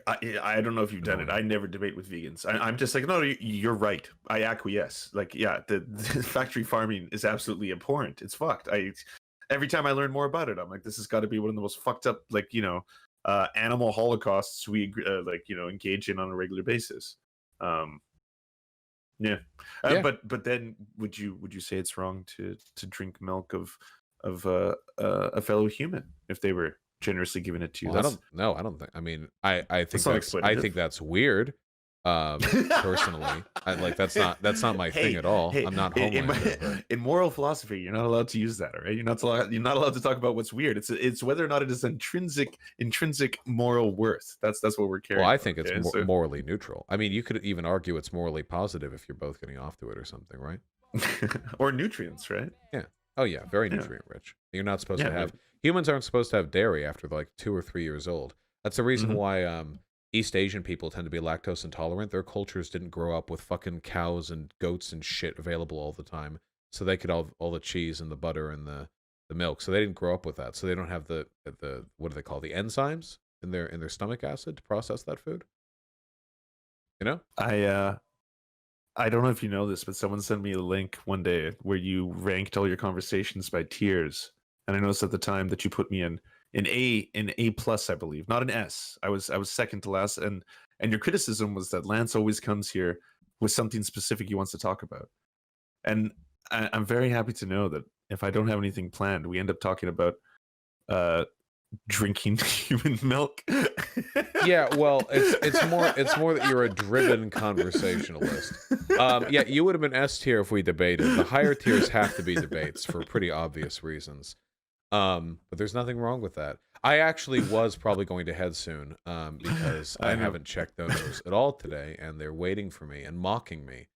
like I don't know if you've done it. annoying. I never debate with vegans. I'm just like, no, you're right. I acquiesce. Like, yeah, the factory farming is absolutely abhorrent. It's fucked. Every time I learn more about it, I'm like, this has got to be one of the most fucked up, like, animal holocausts we like, engage in on a regular basis. Um, yeah, Yeah, but then would you say it's wrong to drink milk of a fellow human if they were generously giving it to you? well, I don't know. I don't think. I mean, I think That's not I exploitative. think that's weird. Personally, that's not my thing Hey, at all. hey, I'm not in Homelander, but in moral philosophy, you're not allowed to use that, all right? You're not allowed to talk about what's weird. It's whether or not it is intrinsic moral worth. That's what we're well, caring I about. think it's Okay, so morally neutral. I mean, you could even argue it's morally positive if you're both getting off to it or something, right? or nutrients, right? Yeah. Oh yeah, very Yeah, nutrient rich. You're not supposed yeah, to have Humans aren't supposed to have dairy after like 2 or 3 years old. That's the reason hmm why East Asian people tend to be lactose intolerant. Their cultures didn't grow up with fucking cows and goats and shit available all the time, so they could have all the cheese and the butter and the milk. So they didn't grow up with that. So they don't have the what do they call, the enzymes in their stomach acid to process that food. You know? I don't know if you know this, but someone sent me a link one day where you ranked all your conversations by tiers, and I noticed at the time that you put me in A plus, I believe, not an S. I was second to last, and your criticism was that Lance always comes here with something specific he wants to talk about, and I'm very happy to know that if I don't have anything planned, we end up talking about uh drinking human milk. Yeah, well, it's more that you're a driven conversationalist. Yeah, you would have been S tier if we debated. The higher tiers have to be debates for pretty obvious reasons. But there's nothing wrong with that. I actually was probably going to head soon, because I I know. haven't checked those at all today, and they're waiting for me and mocking me,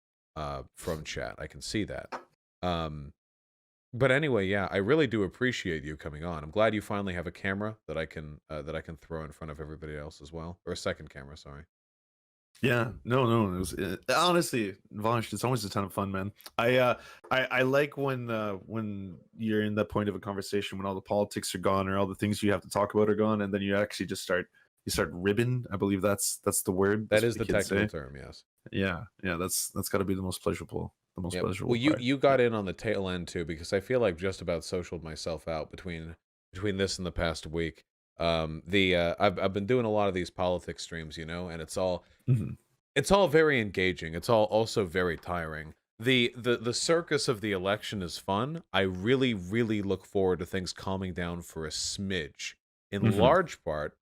from chat. I can see that. Um, but anyway, yeah, I really do appreciate you coming on. I'm glad you finally have a camera that I can throw in front of everybody else as well, or a second camera. Sorry. Yeah, no. It was honestly, VAUSH, it's always a ton of fun, man. I like when you're in that point of a conversation when all the politics are gone or all the things you have to talk about are gone, and then you actually just start ribbing. I believe that's the word. That That's is what the the kids technical say. term, yes. Yeah. That's got to be the most Yeah. pleasurable Well, you part. you got in on the tail end too, because I feel like just about socialed myself out between this and the past week. I've been doing a lot of these politics streams, and Mhm. it's all very engaging. It's all also very tiring. The circus of the election is fun. I really, really look forward to things calming down for a smidge, in Mhm. large part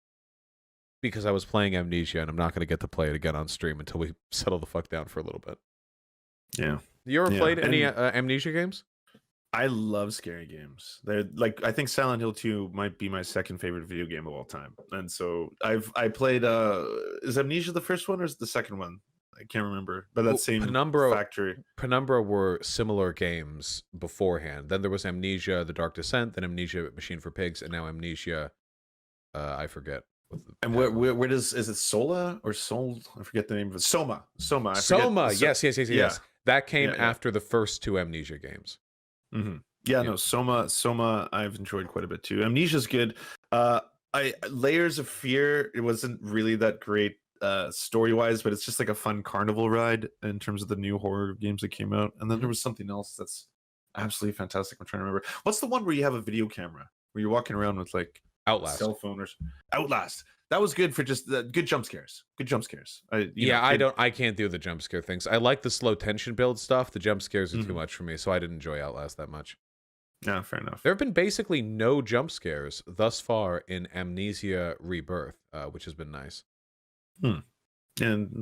because I was playing Amnesia, and I'm not going to get to play it again on stream until we settle the fuck down for a little bit. Yeah. You ever played any Amnesia games? I love scary games. They're like, I think Silent Hill 2 might be my second favorite video game of all time. And so I played is Amnesia the first one or is it the second one? I can't remember. But that same factory. Penumbra were similar games beforehand. Then there was Amnesia: The Dark Descent, then Amnesia: Machine for Pigs, and now Amnesia I forget. And where is it Sola or Sol? I forget the name of it. Soma. Soma. Yes. That came after the first two Amnesia games. Mm-hmm. Yeah, no, Soma I've enjoyed quite a bit too. Amnesia's good. Layers of Fear, it wasn't really that great story-wise, but it's just like a fun carnival ride in terms of the new horror games that came out. And then there was something else that's absolutely fantastic. I'm trying to remember. What's the one where you have a video camera where you're walking around with like Outlast. Cell phone or Outlast. That was good for just good jump scares. I can't do the jump scare things. I like the slow tension build stuff. The jump scares are too much for me, so I didn't enjoy Outlast that much. No, fair enough. There have been basically no jump scares thus far in Amnesia Rebirth, which has been nice. And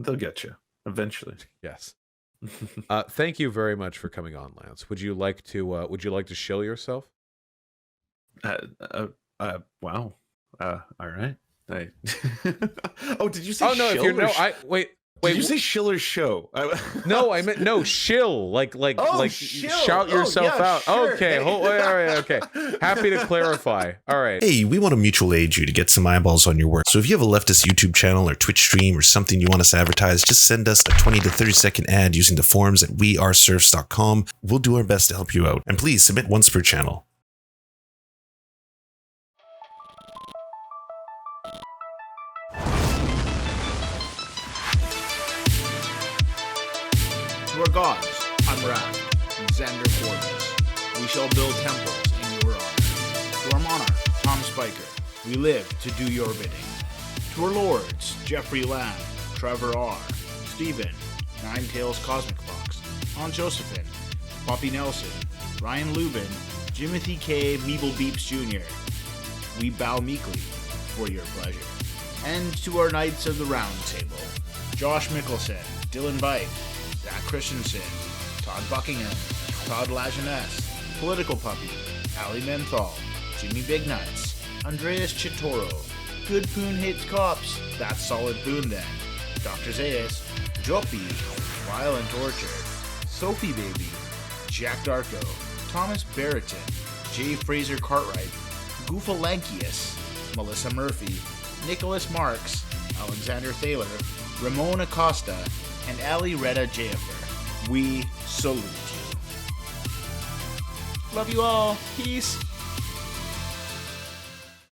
they'll get you eventually. Yes. Thank you very much for coming on, Lance. Would you like to shill yourself? Wow. All right. Oh, did you say? Oh no! If you're wait. Did you say Schiller's show? No, I meant no shill. Like shill. Shout yourself out. Sure. Okay, all right. Okay. Happy to clarify. All right. Hey, we want to mutual aid you to get some eyeballs on your work. So if you have a leftist YouTube channel or Twitch stream or something you want us to advertise, just send us a 20 to 30 second ad using the forums at weareserfs.com. We'll do our best to help you out. And please submit once per channel. To our gods, Amrath, and Xander Quarters, we shall build temples in your honor. To our monarch, Tom Spiker, we live to do your bidding. To our lords, Jeffrey Lamb, Trevor R., Stephen, Nine Tails Cosmic Box, Han Josephine, Poppy Nelson, Ryan Lubin, Jimothy K. Meeble Beeps Jr., we bow meekly for your pleasure. And to our Knights of the Round Table, Josh Mickelson, Dylan Veit, Zach Christensen, Todd Buckingham, Todd Lajeunesse, Political Puppy, Ali Menthal, Jimmy Big Nuts, Andreas Chitoro, Good Poon Hates Cops, That's Solid Poon Then, Dr. Zayas, Joppy, Violent Orchard, Sophie Baby, Jack Darko, Thomas Barrington, J. Fraser Cartwright, Goofalankius, Melissa Murphy, Nicholas Marks, Alexander Thaler, Ramon Acosta, and Ali Retta Jaffer. We salute you. Love you all. Peace.